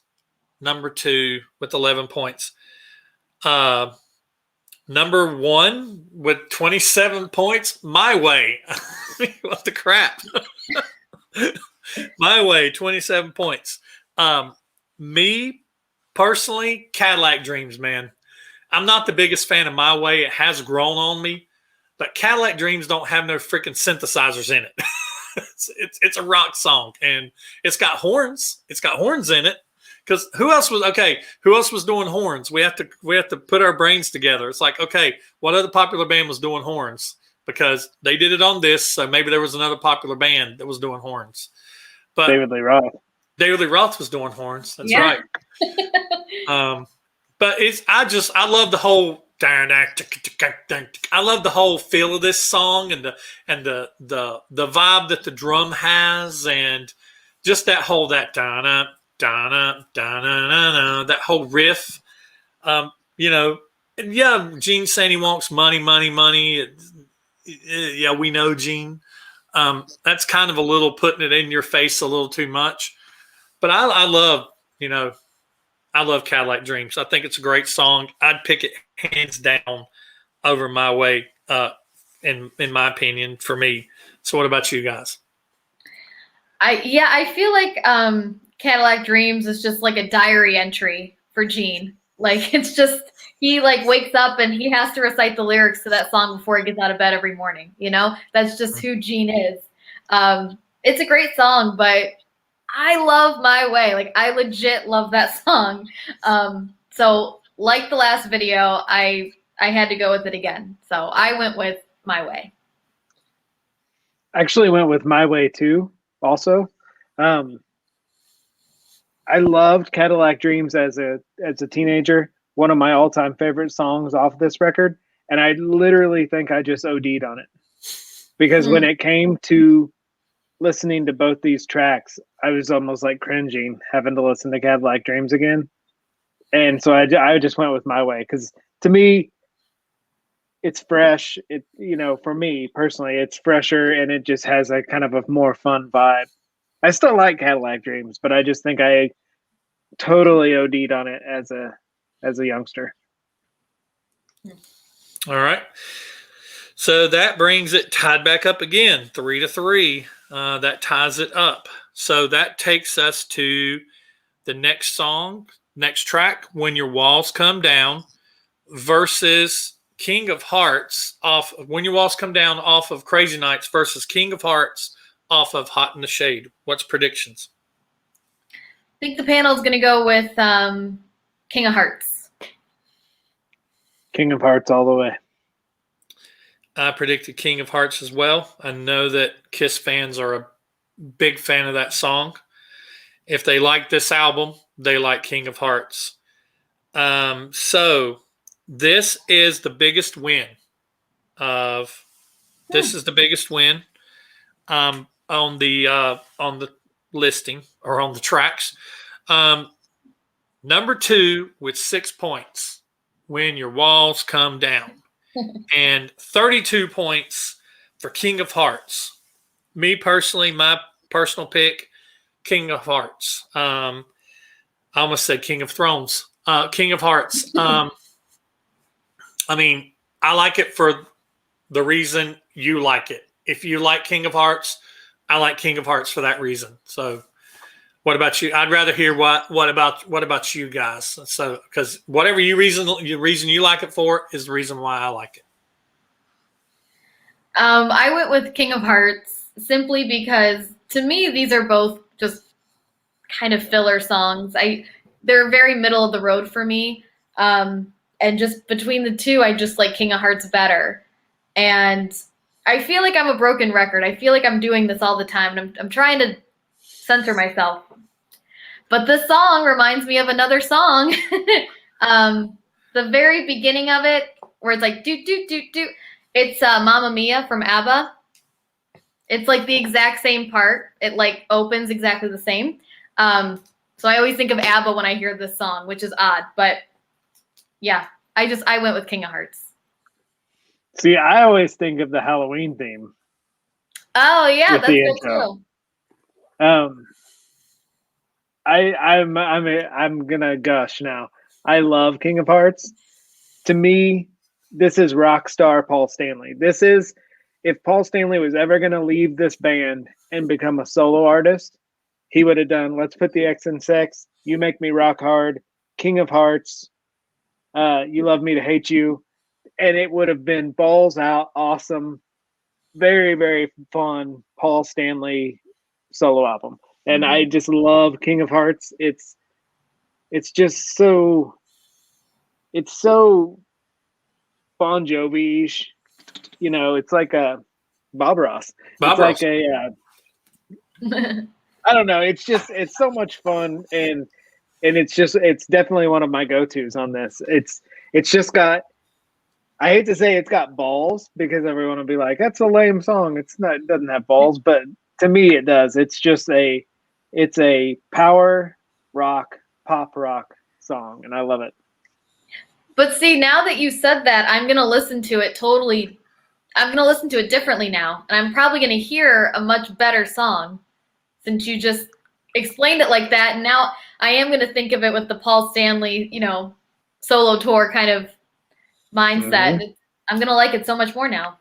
number 2 with 11 points. Number 1 with 27 points, My Way. What the crap? My Way, 27 points. Me personally, Cadillac Dreams, man. I'm not the biggest fan of My Way. It has grown on me, but Cadillac Dreams don't have no freaking synthesizers in it. It's a rock song, and it's got horns. It's got horns in it. Because who else was doing horns? We have to put our brains together. It's like, okay, what other popular band was doing horns? Because they did it on this, so maybe there was another popular band that was doing horns. But David Lee Roth. David Lee Roth was doing horns. That's right. But I love the whole feel of this song and the vibe that the drum has, and just that whole that whole riff. Gene saying he wants money. Yeah, we know Gene. That's kind of a little putting it in your face a little too much. But I love Cadillac Dreams. I think it's a great song. I'd pick it hands down over My Way, in my opinion, for me. So what about you guys? I feel like Cadillac Dreams is just like a diary entry for Gene. Like, it's just, he like wakes up and he has to recite the lyrics to that song before he gets out of bed every morning. That's just who Gene is. It's a great song, but I love My Way. Like, I legit love that song. So like the last video, I had to go with it again. So I went with My Way. I actually went with My Way too, also. I loved Cadillac Dreams as a teenager. One of my all-time favorite songs off this record. And I literally think I just OD'd on it. Because when it came to listening to both these tracks, I was almost like cringing having to listen to Cadillac Dreams again. And so I just went with My Way, because to me, it's fresh. It, for me personally, it's fresher and it just has a kind of a more fun vibe. I still like Cadillac Dreams, but I just think I totally OD'd on it as a youngster. All right. So that brings it tied back up again, 3-3. That ties it up. So that takes us to the next song, next track, When Your Walls Come Down versus King of Hearts off of When Your Walls Come Down off of Crazy Nights versus King of Hearts off of Hot in the Shade. What's predictions? I think the panel is going to go with King of Hearts. King of Hearts all the way. I predicted King of Hearts as well. I know that Kiss fans are a big fan of that song. If they like this album, they like King of Hearts. So this is the biggest win this is the biggest win on the listing or on the tracks. Number 2 with 6 points, When Your Walls Come Down. And 32 points for King of Hearts. Me personally, my personal pick, King of Hearts. I almost said King of Thrones. King of Hearts. I mean, I like it for the reason you like it. If you like King of Hearts, I like King of Hearts for that reason. So what about you? I'd rather hear what about you guys? So because whatever reason you like it for is the reason why I like it. I went with King of Hearts simply because to me these are both just kind of filler songs. They're very middle of the road for me. And just between the two, I just like King of Hearts better. And I feel like I'm a broken record. I feel like I'm doing this all the time, and I'm trying to censor myself. But this song reminds me of another song. The very beginning of it, where it's like do do do do. It's Mamma Mia from ABBA. It's like the exact same part. It like opens exactly the same. So I always think of ABBA when I hear this song, which is odd. But yeah, I went with King of Hearts. See, I always think of the Halloween theme. Oh yeah, that's cool too. I'm gonna gush now. I love King of Hearts. To me, this is rock star Paul Stanley. This is, if Paul Stanley was ever gonna leave this band and become a solo artist, he would have done Let's Put the X in Sex, You Make Me Rock Hard, King of Hearts, You Love Me to Hate You, and it would have been balls out, awesome, very, very fun Paul Stanley solo album. And I just love King of Hearts. It's just so, it's so Bon Jovi-ish. It's like a Bob Ross. Bob It's Ross. like I don't know. It's so much fun, and it's definitely one of my go-tos on this. It's just got, I hate to say it's got balls because everyone will be like, that's a lame song. It doesn't have balls, but to me it does. It's a power rock, pop rock song, and I love it. But see, now that you said that, I'm going to listen to it totally. I'm going to listen to it differently now. And I'm probably going to hear a much better song since you just explained it like that. And now I am going to think of it with the Paul Stanley, solo tour kind of mindset. Mm-hmm. I'm going to like it so much more now.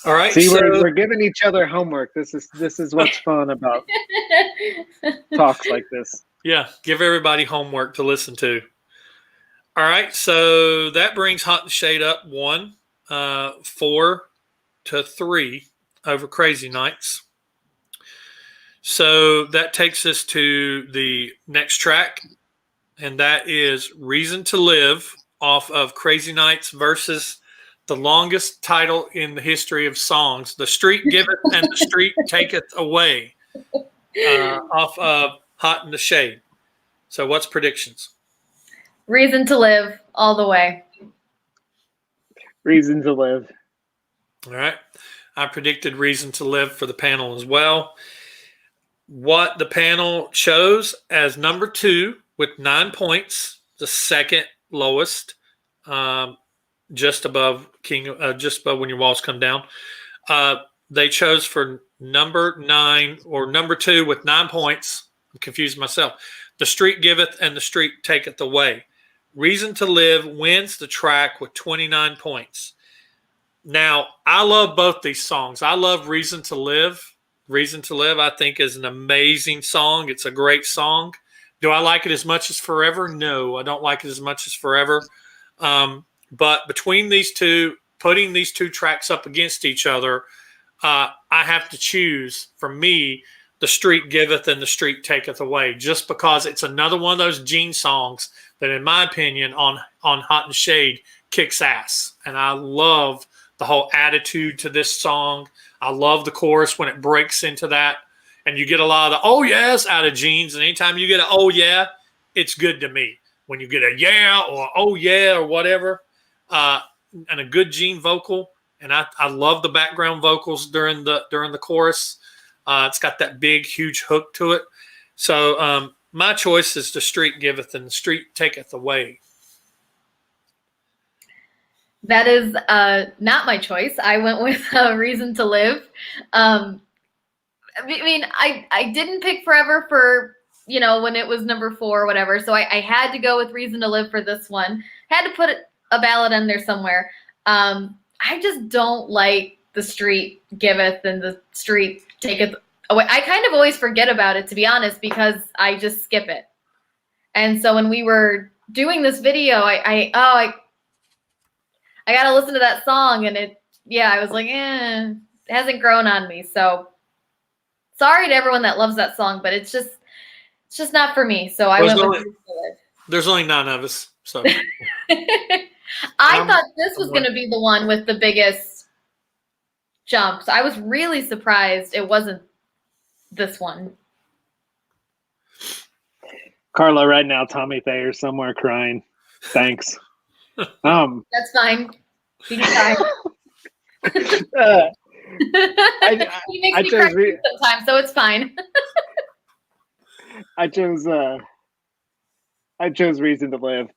All right. See, we're giving each other homework. This is what's fun about talks like this. Yeah, give everybody homework to listen to. All right, so that brings Hot in the Shade up 4-3 over Crazy Nights. So that takes us to the next track, and that is Reason to Live off of Crazy Nights versus the longest title in the history of songs, The Street Giveth and The Street Taketh Away, off of Hot in the Shade. So what's predictions? Reason to Live all the way. Reason to Live. All right. I predicted Reason to Live for the panel as well. What the panel chose as number 2 with 9 points the second lowest, just above just above When Your Walls Come Down. They chose for number 9 or number 2 with 9 points. I'm confused myself. The Street Giveth and the Street Taketh Away. Reason to Live wins the track with 29 points. Now, I love both these songs. I love Reason to Live. Reason to Live, I think, is an amazing song. It's a great song. Do I like it as much as Forever? No, I don't like it as much as Forever. But between these two, putting these two tracks up against each other, I have to choose, for me, The Street Giveth and The Street Taketh Away, just because it's another one of those Gene songs that, in my opinion, on Hot in the Shade, kicks ass. And I love the whole attitude to this song. I love the chorus when it breaks into that. And you get a lot of the oh yes out of Gene's. And anytime you get a oh yeah, it's good to me. When you get a yeah or oh yeah or whatever, and a good Gene vocal. And I love the background vocals during the chorus. It's got that big, huge hook to it. So my choice is The Street Giveth and The Street Taketh Away. That is not my choice. I went with Reason to Live. I mean, I didn't pick Forever for, when it was number 4 or whatever. So I had to go with Reason to Live for this one. Had to put a ballad in there somewhere. I just don't like The Street Giveth and The Street Taketh Away. I kind of always forget about it, to be honest, because I just skip it. And so when we were doing this video, I got to listen to that song, and I was like, it hasn't grown on me. So sorry to everyone that loves that song, but it's just not for me. So I went with There's only 9 of us, so. I thought this was going to be the one with the biggest jumps. I was really surprised it wasn't this one. Carla, right now, Tommy Thayer's somewhere crying. Thanks. That's fine. You can cry. He makes me cry sometimes, so it's fine. I chose Reason to Live.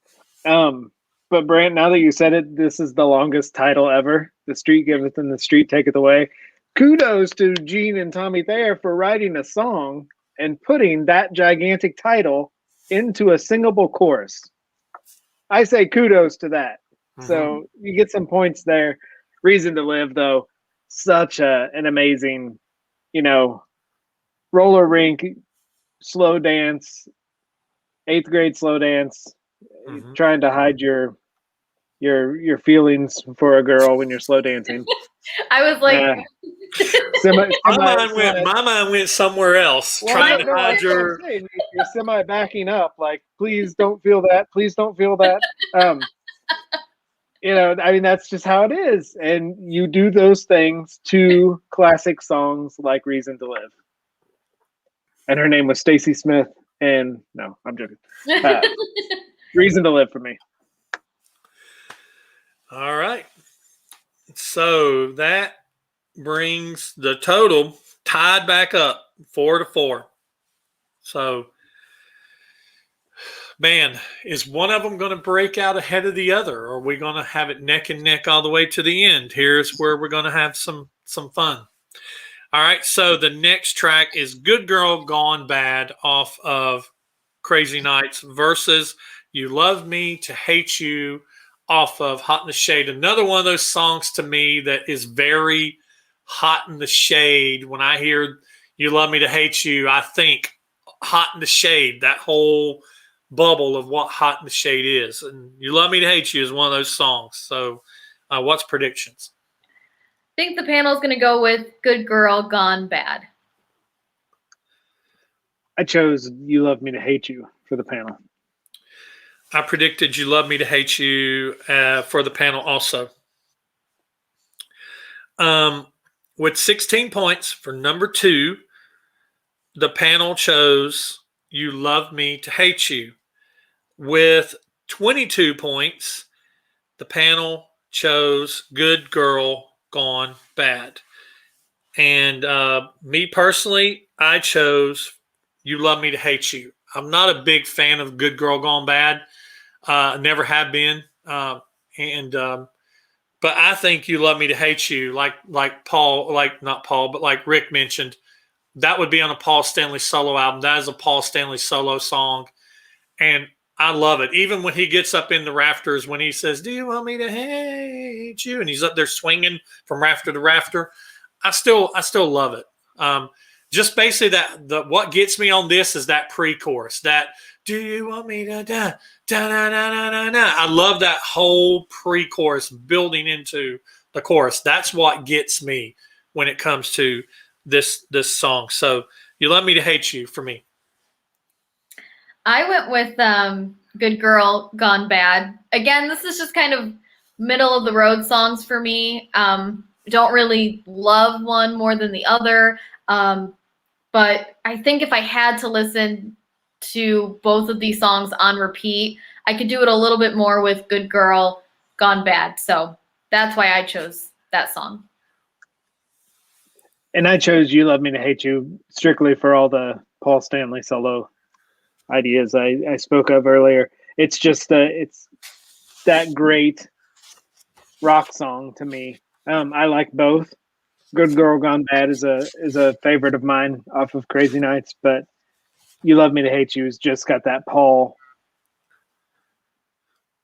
But Brant, now that you said it, this is the longest title ever. The Street Giveth and The Street Taketh Away. Kudos to Gene and Tommy Thayer for writing a song and putting that gigantic title into a singable chorus. I say kudos to that. Mm-hmm. So you get some points there. Reason to Live, though, such an amazing, roller rink, slow dance, 8th grade slow dance, trying to hide your feelings for a girl when you're slow dancing. I was like, my mind went somewhere else. Well, trying to hide you're semi backing up, like, please don't feel that. Please don't feel that. That's just how it is. And you do those things to classic songs like Reason to Live. And her name was Stacy Smith. And no, I'm joking. Reason to Live for me. All right. So that brings the total tied back up 4-4. So, man, is one of them going to break out ahead of the other? Or are we going to have it neck and neck all the way to the end? Here's where we're going to have some fun. All right. So the next track is Good Girl Gone Bad off of Crazy Nights versus You Love Me to Hate You off of Hot in the Shade. Another one of those songs to me that is very Hot in the Shade. When I hear You Love Me to Hate You, I think Hot in the Shade, that whole bubble of what Hot in the Shade is. And You Love Me to Hate You is one of those songs. So what's predictions? I think the panel is going to go with Good Girl Gone Bad. I chose You Love Me to Hate You for the panel. I predicted You Love Me to Hate You for the panel also. With 16 points for number 2, the panel chose You Love Me to Hate You. With 22 points, the panel chose Good Girl Gone Bad. And me personally, I chose You Love Me to Hate You. I'm not a big fan of Good Girl Gone Bad. Never have been. And but I think "You Love Me to Hate You," like Paul, like not Paul, but like Rick mentioned, that would be on a Paul Stanley solo album. That is a Paul Stanley solo song, and I love it. Even when he gets up in the rafters, when he says, "Do you want me to hate you?" and he's up there swinging from rafter to rafter, I still love it. Just basically what gets me on this is that pre-chorus. That "Do you want me to da da da da da da?" I love that whole pre-chorus building into the chorus. That's what gets me when it comes to this song. So "You Love Me to Hate You" for me. I went with Good Girl Gone Bad. Again, this is just kind of middle of the road songs for me. Don't really love one more than the other. But I think if I had to listen to both of these songs on repeat, I could do it a little bit more with Good Girl Gone Bad. So that's why I chose that song. And I chose "You Love Me to Hate You" strictly for all the Paul Stanley solo ideas I spoke of earlier. It's just it's that great rock song to me. I like both. "Good Girl Gone Bad" is a favorite of mine off of Crazy Nights, but "You Love Me to Hate You" has just got that Paul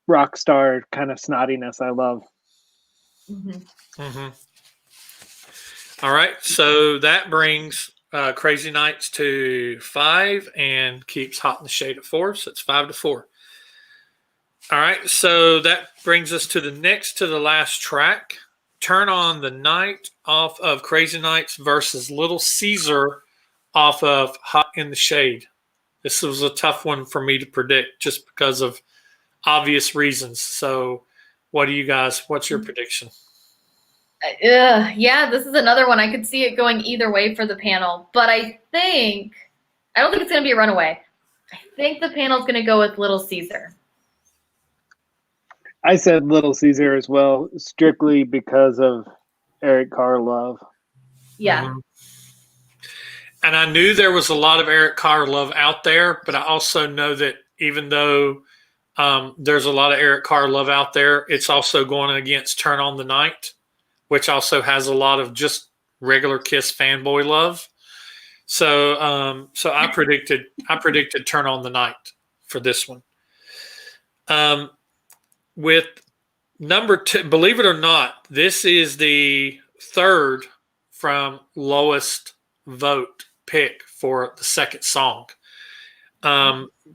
rock star kind of snottiness I love. Mm-hmm. Mm-hmm. All right, so that brings Crazy Nights to 5 and keeps Hot in the Shade at 4. So it's 5-4. All right, so that brings us to the last track. "Turn on the Night" off of Crazy Nights versus "Little Caesar" off of Hot in the Shade. This was a tough one for me to predict just because of obvious reasons. So what's your prediction? Yeah, this is another one. I could see it going either way for the panel, but I don't think it's going to be a runaway. I think the panel's going to go with Little Caesar. I said "Little Caesar" as well, strictly because of Eric Carr love. Yeah. Mm-hmm. And I knew there was a lot of Eric Carr love out there, but I also know that even though there's a lot of Eric Carr love out there, it's also going against "Turn on the Night," which also has a lot of just regular Kiss fanboy love. So I predicted "Turn on the Night" for this one. With number 2, believe it or not, this is the third from lowest vote pick for the second song.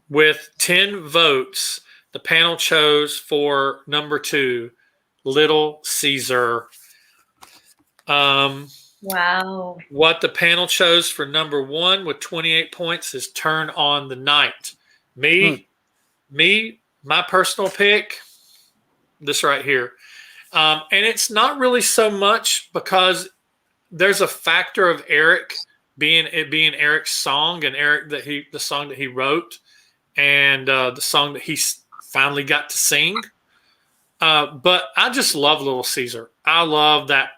With 10 votes, the panel chose for number 2, "Little Caesar." Wow. What the panel chose for number 1 with 28 points is "Turn on the Night." My personal pick, this right here. And it's not really so much because there's a factor of Eric being Eric's song and the song that he wrote and the song that he finally got to sing. But I just love "Little Caesar." I love that.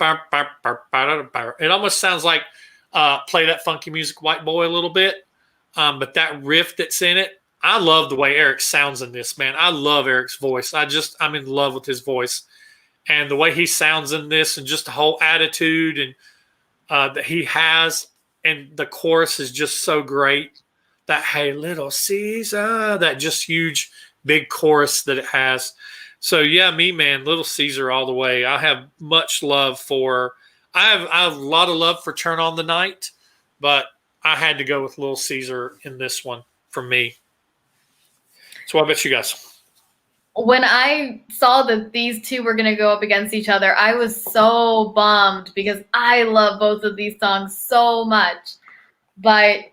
It almost sounds like Play That Funky Music, White Boy a little bit. But that riff that's in it, I love the way Eric sounds in this, man. I love Eric's voice. I'm in love with his voice. And the way he sounds in this and just the whole attitude and that he has. And the chorus is just so great. That "Hey, Little Caesar," that just huge, big chorus that it has. So, yeah, man, "Little Caesar" all the way. I have much love for – I have a lot of love for "Turn on the Night," but I had to go with "Little Caesar" in this one for me. So what about you guys? When I saw that these two were going to go up against each other, I was so bummed because I love both of these songs so much. But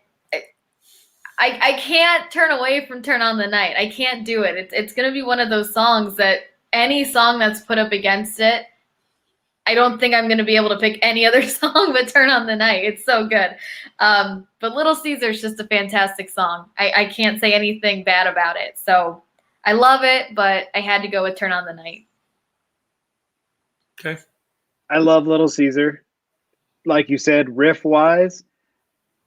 I can't turn away from "Turn on the Night." I can't do it. It's going to be one of those songs that any song that's put up against it, I don't think I'm going to be able to pick any other song but "Turn on the Night." It's so good. But "Little Caesar" is just a fantastic song. I can't say anything bad about it. So I love it, but I had to go with "Turn on the Night." Okay. I love "Little Caesar." Like you said, riff-wise,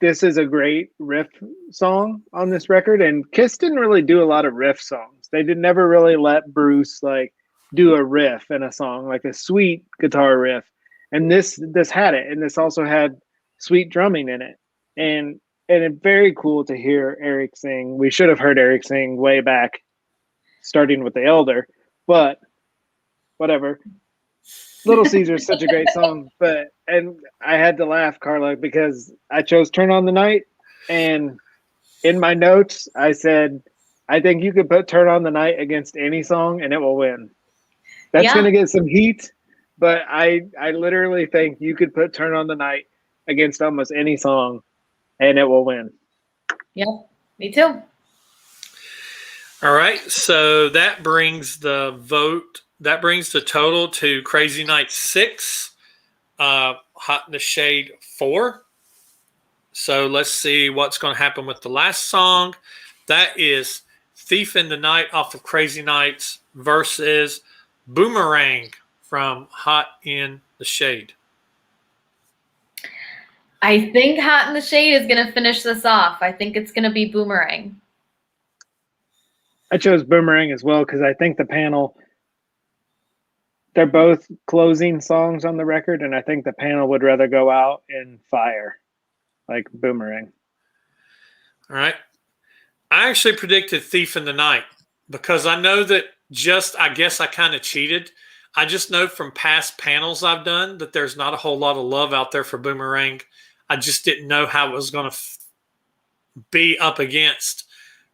this is a great riff song on this record. And Kiss didn't really do a lot of riff songs. They did never really let Bruce like do a riff in a song, like a sweet guitar riff. And this had it, and this also had sweet drumming in it. And it's very cool to hear Eric sing. We should have heard Eric sing way back, starting with the Elder, but whatever. Little Caesar is such a great song, and I had to laugh, Carla, because I chose Turn on the Night, and in my notes I said, I think you could put Turn on the Night against any song and it will win. That's going to get some heat, but I literally think you could put Turn on the Night against almost any song and it will win. Yep, me too. All right, so that brings the vote. That brings the total to Crazy Nights 6, Hot in the Shade 4. So let's see what's going to happen with the last song. That is Thief in the Night off of Crazy Nights versus Boomerang from Hot in the Shade. I think Hot in the Shade is going to finish this off. I think it's going to be Boomerang. I chose Boomerang as well because I think the panel, they're both closing songs on the record, and I think the panel would rather go out in fire, like Boomerang. All right. I actually predicted Thief in the Night because I know that I guess I kind of cheated. I just know from past panels I've done that there's not a whole lot of love out there for Boomerang. I just didn't know how it was going to be up against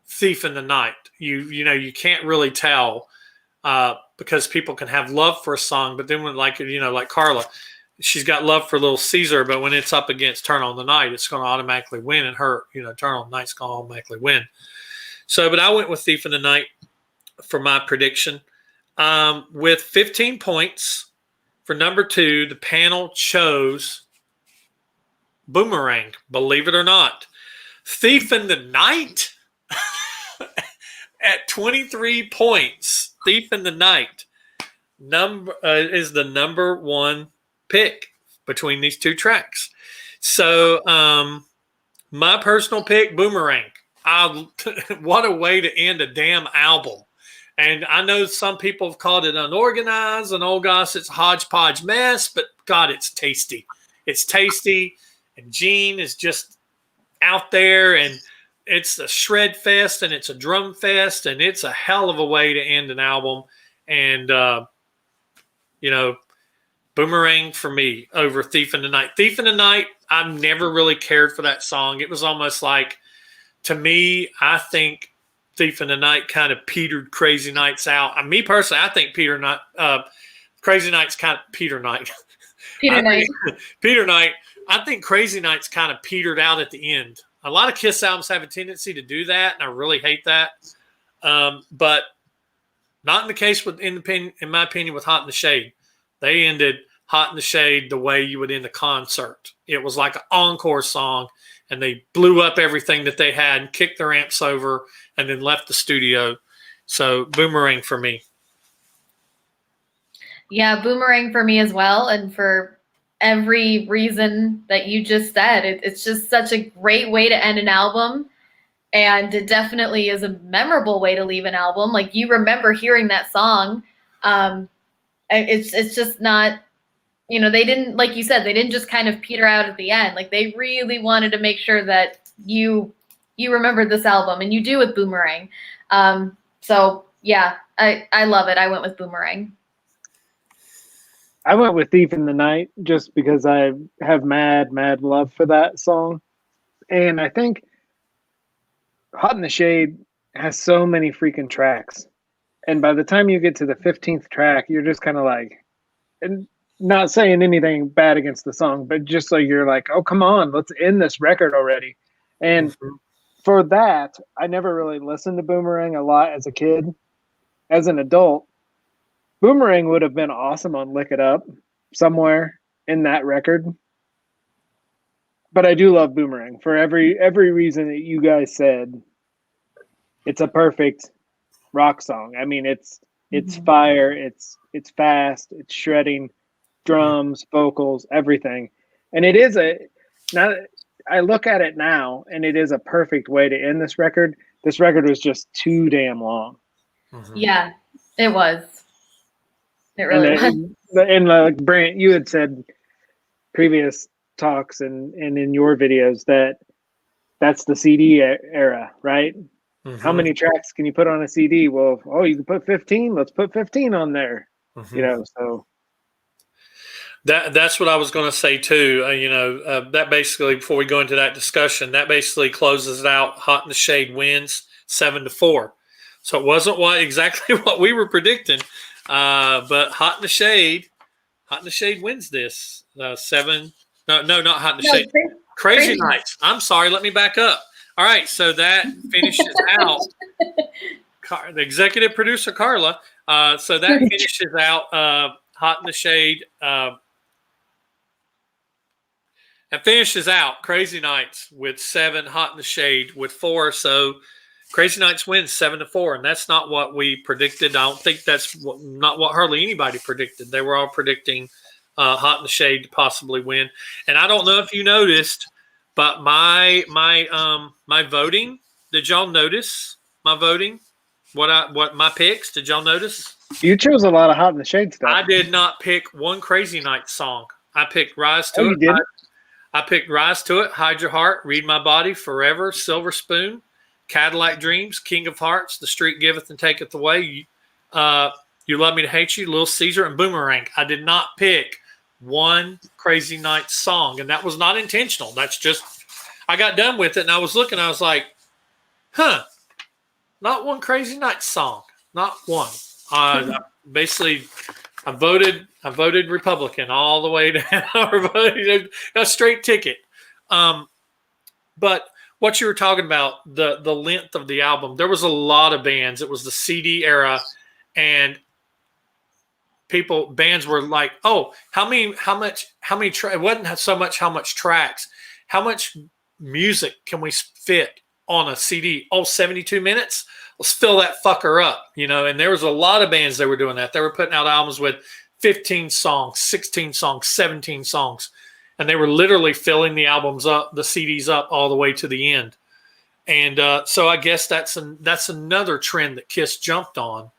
Thief in the Night. You know, you can't really tell because people can have love for a song, but then when like Carla, she's got love for Little Caesar, but when it's up against Turn on the Night, it's going to automatically win, and Turn on the Night's going to automatically win. So, but I went with Thief in the Night for my prediction. With 15 points for number 2, the panel chose Boomerang, believe it or not. Thief in the Night at 23 points. Thief in the Night is the number 1 pick between these two tracks. So my personal pick, Boomerang. What a way to end a damn album. And I know some people have called it unorganized and oh gosh, it's a hodgepodge mess, but God, it's tasty. It's tasty, and Gene is just out there, and it's a shred fest and it's a drum fest, and it's a hell of a way to end an album. And Boomerang for me over Thief in the Night. Thief in the Night, I've never really cared for that song. It was almost like, to me, I think Thief in the Night kind of petered Crazy Nights out. Me personally, I think Crazy Nights kind of Peter Knight. Peter Knight. I think Crazy Nights kind of petered out at the end. A lot of Kiss albums have a tendency to do that, and I really hate that. But not in the case in my opinion, with Hot in the Shade. They ended Hot in the Shade the way you would end a concert. It was like an encore song, and they blew up everything that they had and kicked their amps over and then left the studio. So Boomerang for me. Yeah, Boomerang for me as well. And for every reason that you just said, it's just such a great way to end an album. And it definitely is a memorable way to leave an album. Like, you remember hearing that song. It's just not, they didn't, like you said, they didn't just kind of peter out at the end. Like, they really wanted to make sure that you remembered this album, and you do with Boomerang. So yeah, I love it. I went with Boomerang. I went with Thief in the Night just because I have mad love for that song. And I think Hot in the Shade has so many freaking tracks. And by the time you get to the 15th track, you're just kind of like, and not saying anything bad against the song, but just like, you're like, oh, come on, let's end this record already. And for that, I never really listened to Boomerang a lot as a kid. As an adult, Boomerang would have been awesome on Lick It Up somewhere in that record. But I do love Boomerang for every reason that you guys said. It's a perfect rock song. I mean, it's fire, it's fast, it's shredding, drums, vocals, everything. And it is I look at it now, and it is a perfect way to end this record. This record was just too damn long. Mhm. Yeah, it was. It really was. And like Brant, you had said previous talks and in your videos that's the CD era, right? How Mhm. many tracks can you put on a CD? Well, you can put 15. Let's put 15 on there. Mhm. So That's what I was going to say too. That basically, before we go into that discussion, that basically closes it out. Hot in the Shade wins 7-4. So it wasn't exactly what we were predicting, but Hot in the Shade wins this 7. No, not Hot in the No, Shade. Crazy crazy. Nights. I'm sorry. Let me back up. All right, so that finishes out. The executive producer Carla. So that finishes out Hot in the Shade. That finishes out Crazy Nights with 7, Hot in the Shade with 4. So Crazy Nights wins 7-4, and that's not what we predicted. I don't think that's not what hardly anybody predicted. They were all predicting Hot in the Shade to possibly win. And I don't know if you noticed, but my voting. Did y'all notice my voting? What my picks? Did y'all notice? you chose a lot of Hot in the Shade stuff. I did not pick one Crazy Nights song. I picked Rise to Oh, It. you did? I picked Rise to It, Hide Your Heart, Read My Body, Forever, Silver Spoon, Cadillac Dreams, King of Hearts, The Street Giveth and Taketh Away, You Love Me to Hate You, Little Caesar, and Boomerang. I did not pick one Crazy Nights song, and that was not intentional. That's just, I got done with it, and I was looking, I was like, not one Crazy Nights song. Not one. Basically, I voted Republican all the way down. A straight ticket. But what you were talking about, the length of the album, there was a lot of bands. It was the CD era, and bands were like, oh, how many it wasn't so much how much tracks, how much music can we fit on a CD? Oh, 72 minutes? Let's fill that fucker up, and there was a lot of bands that were doing that. They were putting out albums with 15 songs, 16 songs, 17 songs, and they were literally filling the albums up, the CDs up all the way to the end. And so I guess that's another trend that Kiss jumped on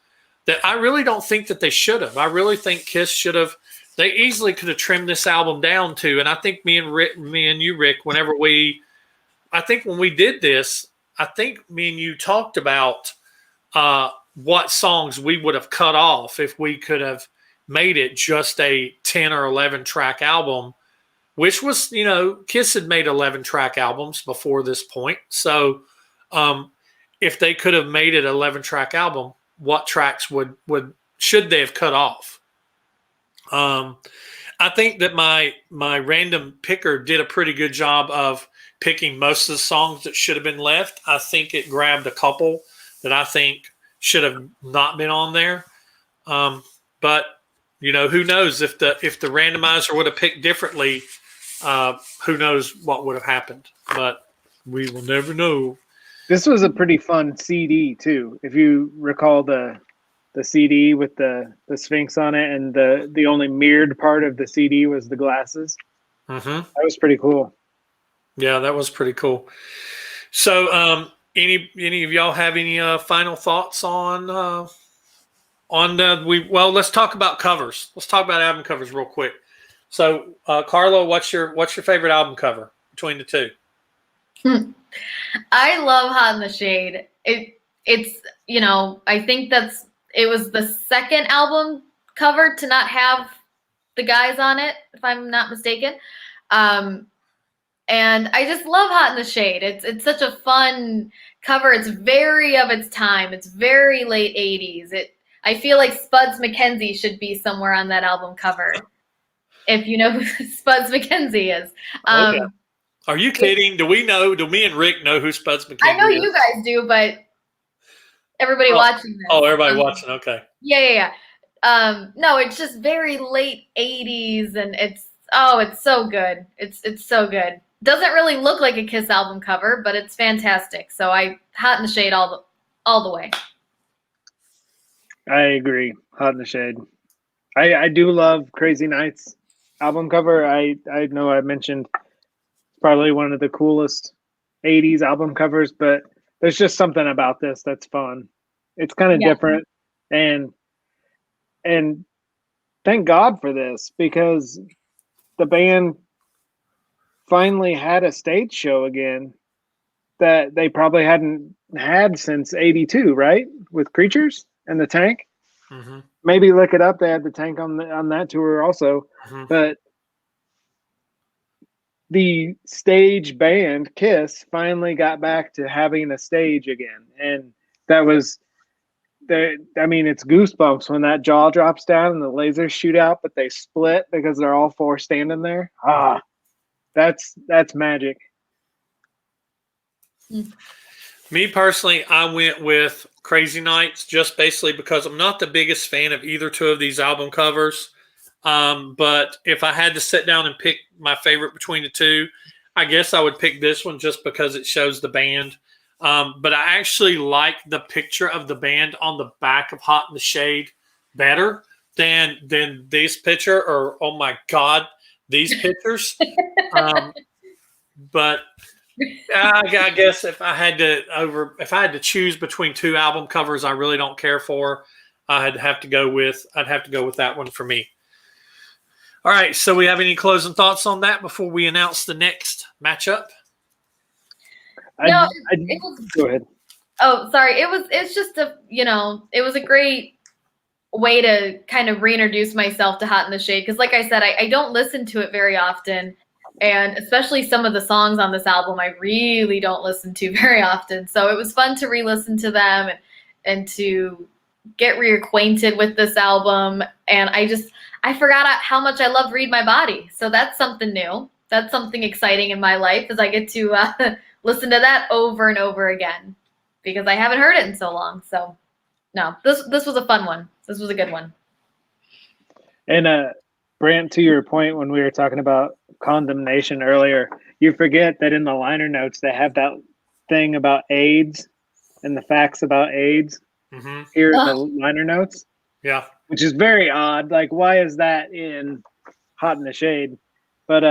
that I really don't think that they should have. I really think Kiss should have. They easily could have trimmed this album down to, and I think me and you, Rick, I think when we did this, I think me and you talked about what songs we would have cut off if we could have made it just a 10 or 11 track album, which was, Kiss had made 11 track albums before this point. So if they could have made it an 11 track album, what tracks should they have cut off? I think that my random picker did a pretty good job of picking most of the songs that should have been left. I think it grabbed a couple that I think should have not been on there. But who knows if the randomizer would have picked differently, who knows what would have happened, but we will never know. This was a pretty fun CD too. If you recall the CD with the Sphinx on it, and the only mirrored part of the CD was the glasses. Mm-hmm. That was pretty cool. Yeah, that was pretty cool. So, any of y'all have any final thoughts on let's talk about covers. Let's talk about album covers real quick. So, Carlo, what's your favorite album cover between the two? I love Hot in the Shade. It's I think it was the second album cover to not have the guys on it, if I'm not mistaken. And I just love Hot in the Shade. It's such a fun cover. It's very of its time. It's very late 80s. I feel like Spuds MacKenzie should be somewhere on that album cover. If you know who Spuds MacKenzie is. Yeah. Are you kidding? Do me and Rick know who Spuds MacKenzie is? I know you guys do, but everybody watching this. Oh, everybody watching. Okay. Yeah. No, it's just very late 80s, and it's so good. It's so good. Doesn't really look like a Kiss album cover, but it's fantastic. So Hot in the Shade all the way. I agree. Hot in the Shade. I do love Crazy Nights album cover. I know I mentioned probably one of the coolest 80s album covers, but there's just something about this that's fun. It's kind of Yeah. different, and thank God for this, because the band finally had a stage show again that they probably hadn't had since '82, right? With Creatures and the Tank. Mm-hmm. Maybe look it up. They had the Tank on that tour also, Mm-hmm. but the stage band Kiss finally got back to having a stage again, and that was the. I mean, it's goosebumps when that jaw drops down and the lasers shoot out, but they split because they're all four standing there. Ah, that's magic. Me personally, I went with Crazy Nights just basically because I'm not the biggest fan of either two of these album covers. But if I had to sit down and pick my favorite between the two, I guess I would pick this one just because it shows the band. But I actually like the picture of the band on the back of Hot in the Shade better than this picture, or oh my God, these pictures. But I guess if I had to choose between two album covers I really don't care for, I'd have to go with that one for me. All right, so we have any closing thoughts on that before we announce the next matchup? No, it was. Go ahead. Oh, sorry. It's just it was a great way to kind of reintroduce myself to Hot in the Shade. Because like I said, I don't listen to it very often. And especially some of the songs on this album, I really don't listen to very often. So it was fun to re-listen to them and to get reacquainted with this album. And I forgot how much I love Read My Body. So that's something new. That's something exciting in my life, as I get to listen to that over and over again, because I haven't heard it in so long. So no, this was a fun one. This was a good one. And Brant, to your point when we were talking about condemnation earlier, you forget that in the liner notes they have that thing about AIDS and the facts about AIDS here in the liner notes. Yeah. Which is very odd. Like, why is that in Hot in the Shade? But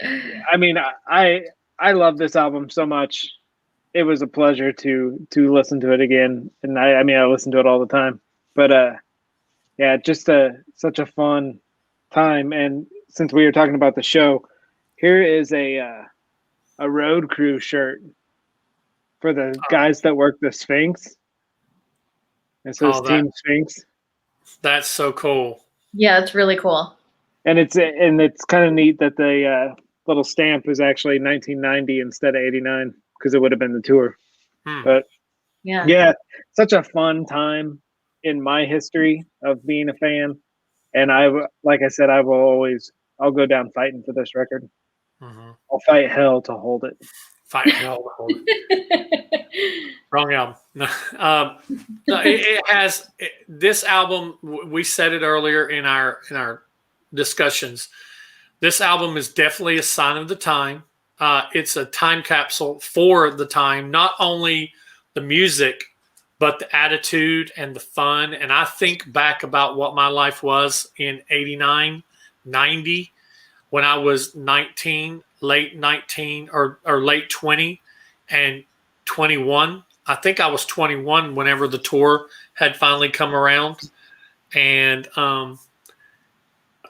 I mean, I love this album so much. It was a pleasure to listen to it again, and I mean I listen to it all the time. But yeah, just such a fun time. And since we were talking about the show, here is a road crew shirt for the guys that work the Sphinx. It says Team Sphinx. That's so cool. Yeah, it's really cool. And it's kind of neat that the little stamp is actually 1990 instead of 89, because it would have been the tour. But yeah, such a fun time in my history of being a fan. And like I said, I'll go down fighting for this record. I'll fight hell to hold it. Fight hell to hold it. Wrong album. No, it has this album. We said it earlier in our discussions. This album is definitely a sign of the time. It's a time capsule for the time. Not only the music, but the attitude and the fun. And I think back about what my life was in 89, 90, when I was 19, late 19 or late 20 and 21. I think I was 21 whenever the tour had finally come around. And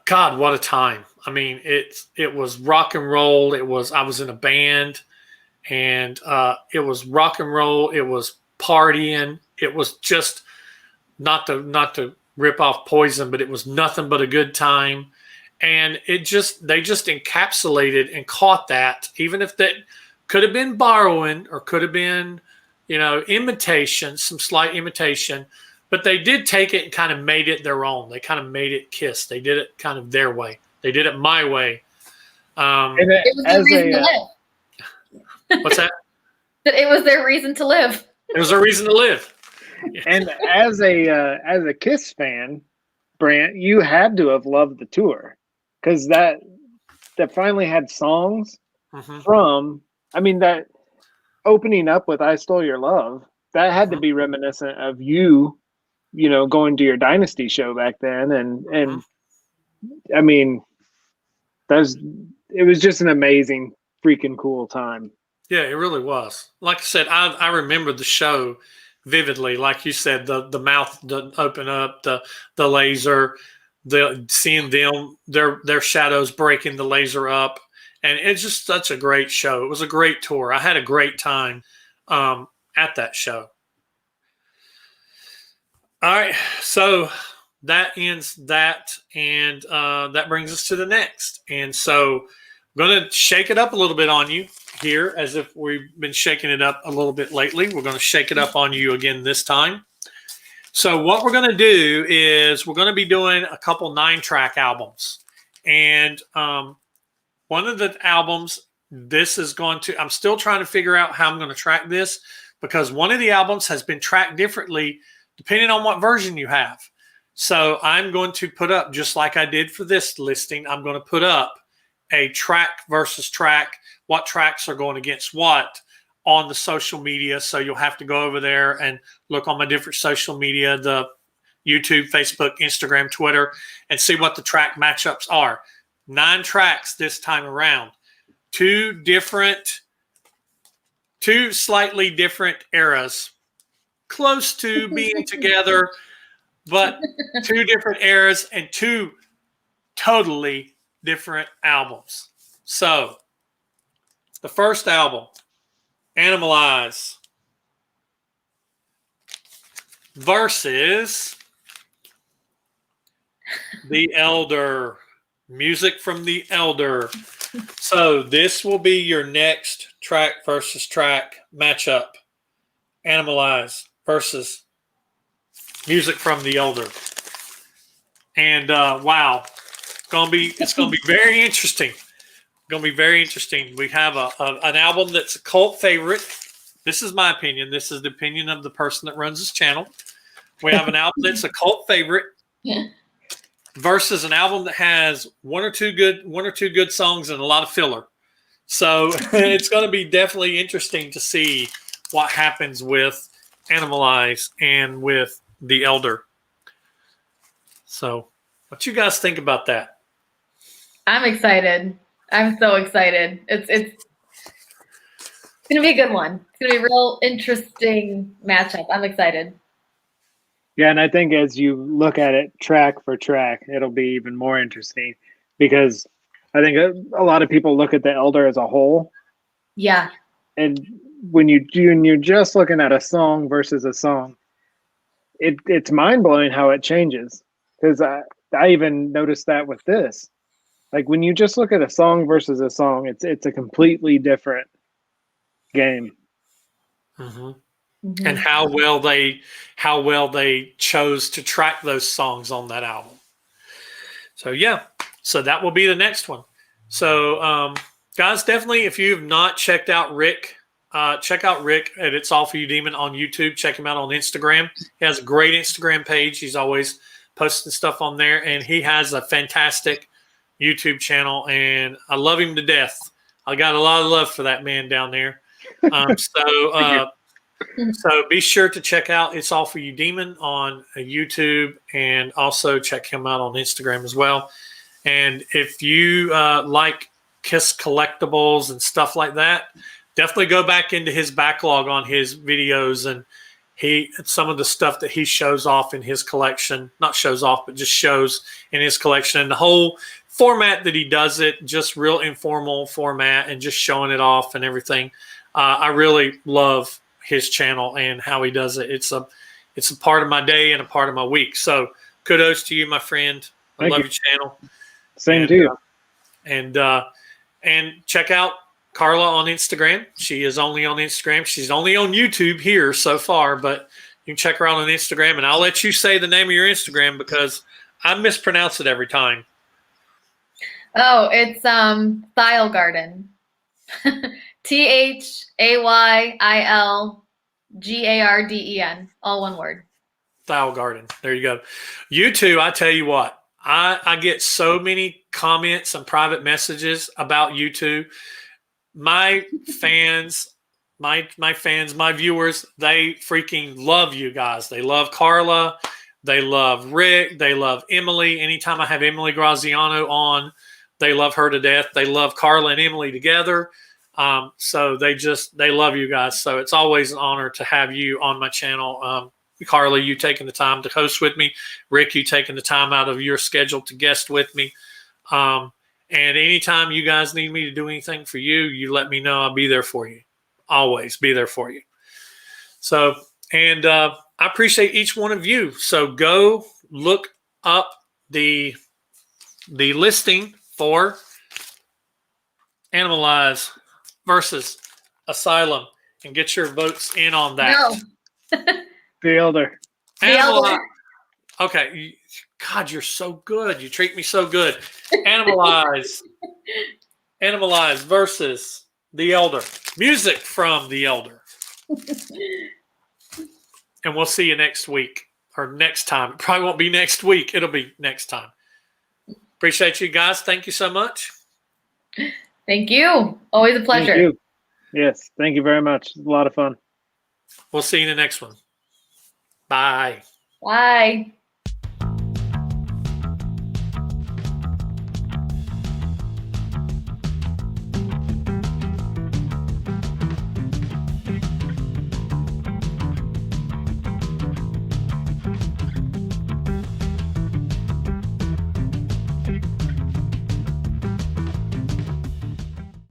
God, what a time. I mean, it was rock and roll. I was in a band, and it was rock and roll. It was partying. It was just not to rip off Poison, but it was nothing but a good time. And they just encapsulated and caught that, even if that could have been borrowing or could have been, imitation, some slight imitation, but they did take it and kind of made it their own. They kind of made it Kiss. They did it kind of their way. They did it my way. It was their reason to live. What's that? It was their reason to live. It was a reason to live. And as a Kiss fan, Brant, you had to have loved the tour, because that finally had songs from. I mean, that opening up with "I Stole Your Love," that had to be reminiscent of you, going to your Dynasty show back then, and I mean, it was just an amazing, freaking cool time. Yeah, it really was. Like I said, I remember the show vividly, like you said, the mouth doesn't open up, the laser, seeing them, their shadows breaking the laser up, and it's just such a great show. It was a great tour. I had a great time at that show. All right, so that ends that, and that brings us to the next. And so I'm going to shake it up a little bit on you here, as if we've been shaking it up a little bit lately. We're going to shake it up on you again this time. So what we're going to do is we're going to be doing a couple 9-track albums. And one of the albums, this is going to, I'm still trying to figure out how I'm going to track this, because one of the albums has been tracked differently depending on what version you have. So I'm going to put up, just like I did for this listing, I'm going to put up a track versus track, what tracks are going against what on the social media. So you'll have to go over there and look on my different social media, the YouTube, Facebook, Instagram, Twitter, and see what the track matchups are. 9 tracks this time around. 2 slightly different eras, close to being together, but 2 different eras and 2 totally different albums. So the first album, Animalize, versus The Elder, music from The Elder. So this will be your next track versus track matchup. Animalize versus music from The Elder. And wow, it's gonna be very interesting. Going to be very interesting. We have an album that's a cult favorite. This is my opinion. This is the opinion of the person that runs this channel. We have an album that's a cult favorite, versus an album that has one or two good songs and a lot of filler. So it's going to be definitely interesting to see what happens with Animalize and with The Elder. So what you guys think about that? I'm excited. I'm so excited. It's going to be a good one. It's going to be a real interesting matchup. I'm excited. Yeah, and I think as you look at it track for track, it'll be even more interesting, because I think a lot of people look at The Elder as a whole. Yeah. And when you're just looking at a song versus a song, it's mind-blowing how it changes. Because I even noticed that with this. Like when you just look at a song versus a song, it's a completely different game. Mm-hmm. Mm-hmm. And how well they chose to track those songs on that album. So yeah, so that will be the next one. So guys, definitely, if you have not checked out Rick, check out Rick at It's All For You Demon on YouTube. Check him out on Instagram. He has a great Instagram page. He's always posting stuff on there, and he has a fantastic YouTube channel, and I love him to death. I got a lot of love for that man down there. So be sure to check out It's All For You Demon on YouTube, and also check him out on Instagram as well. And if you like Kiss collectibles and stuff like that, definitely go back into his backlog on his videos, and some of the stuff that he shows off in his collection, not shows off, but just shows in his collection, and the whole format that he does it, just real informal format and just showing it off and everything. I really love his channel and how he does it. It's a part of my day and a part of my week. So kudos to you, my friend. I love your channel. Same to you. And check out Carla on Instagram. She is only on Instagram. She's only on YouTube here so far, but you can check her out on Instagram, and I'll let you say the name of your Instagram because I mispronounce it every time. Oh, it's Thyle Garden. THAYILGARDEN, all one word. Thyle Garden. There you go. You two, I tell you what, I get so many comments and private messages about you two. My fans, my viewers, they freaking love you guys. They love Carla. They love Rick. They love Emily. Anytime I have Emily Graziano on, they love her to death. They love Carla and Emily together. So they love you guys. So it's always an honor to have you on my channel. Carly, you taking the time to host with me. Rick, you taking the time out of your schedule to guest with me. And anytime you guys need me to do anything for you, you let me know. I'll be there for you. Always be there for you. So, and I appreciate each one of you. So go look up the listing for Animalize versus Asylum and get your votes in on that. No. The Elder. Animalize. Okay. God, you're so good. You treat me so good. Animalize. Animalize versus The Elder. Music from The Elder. And we'll see you next week or next time. It probably won't be next week. It'll be next time. Appreciate you guys. Thank you so much. Thank you. Always a pleasure. Thank you. Yes, thank you very much. It's a lot of fun. We'll see you in the next one. Bye. Bye.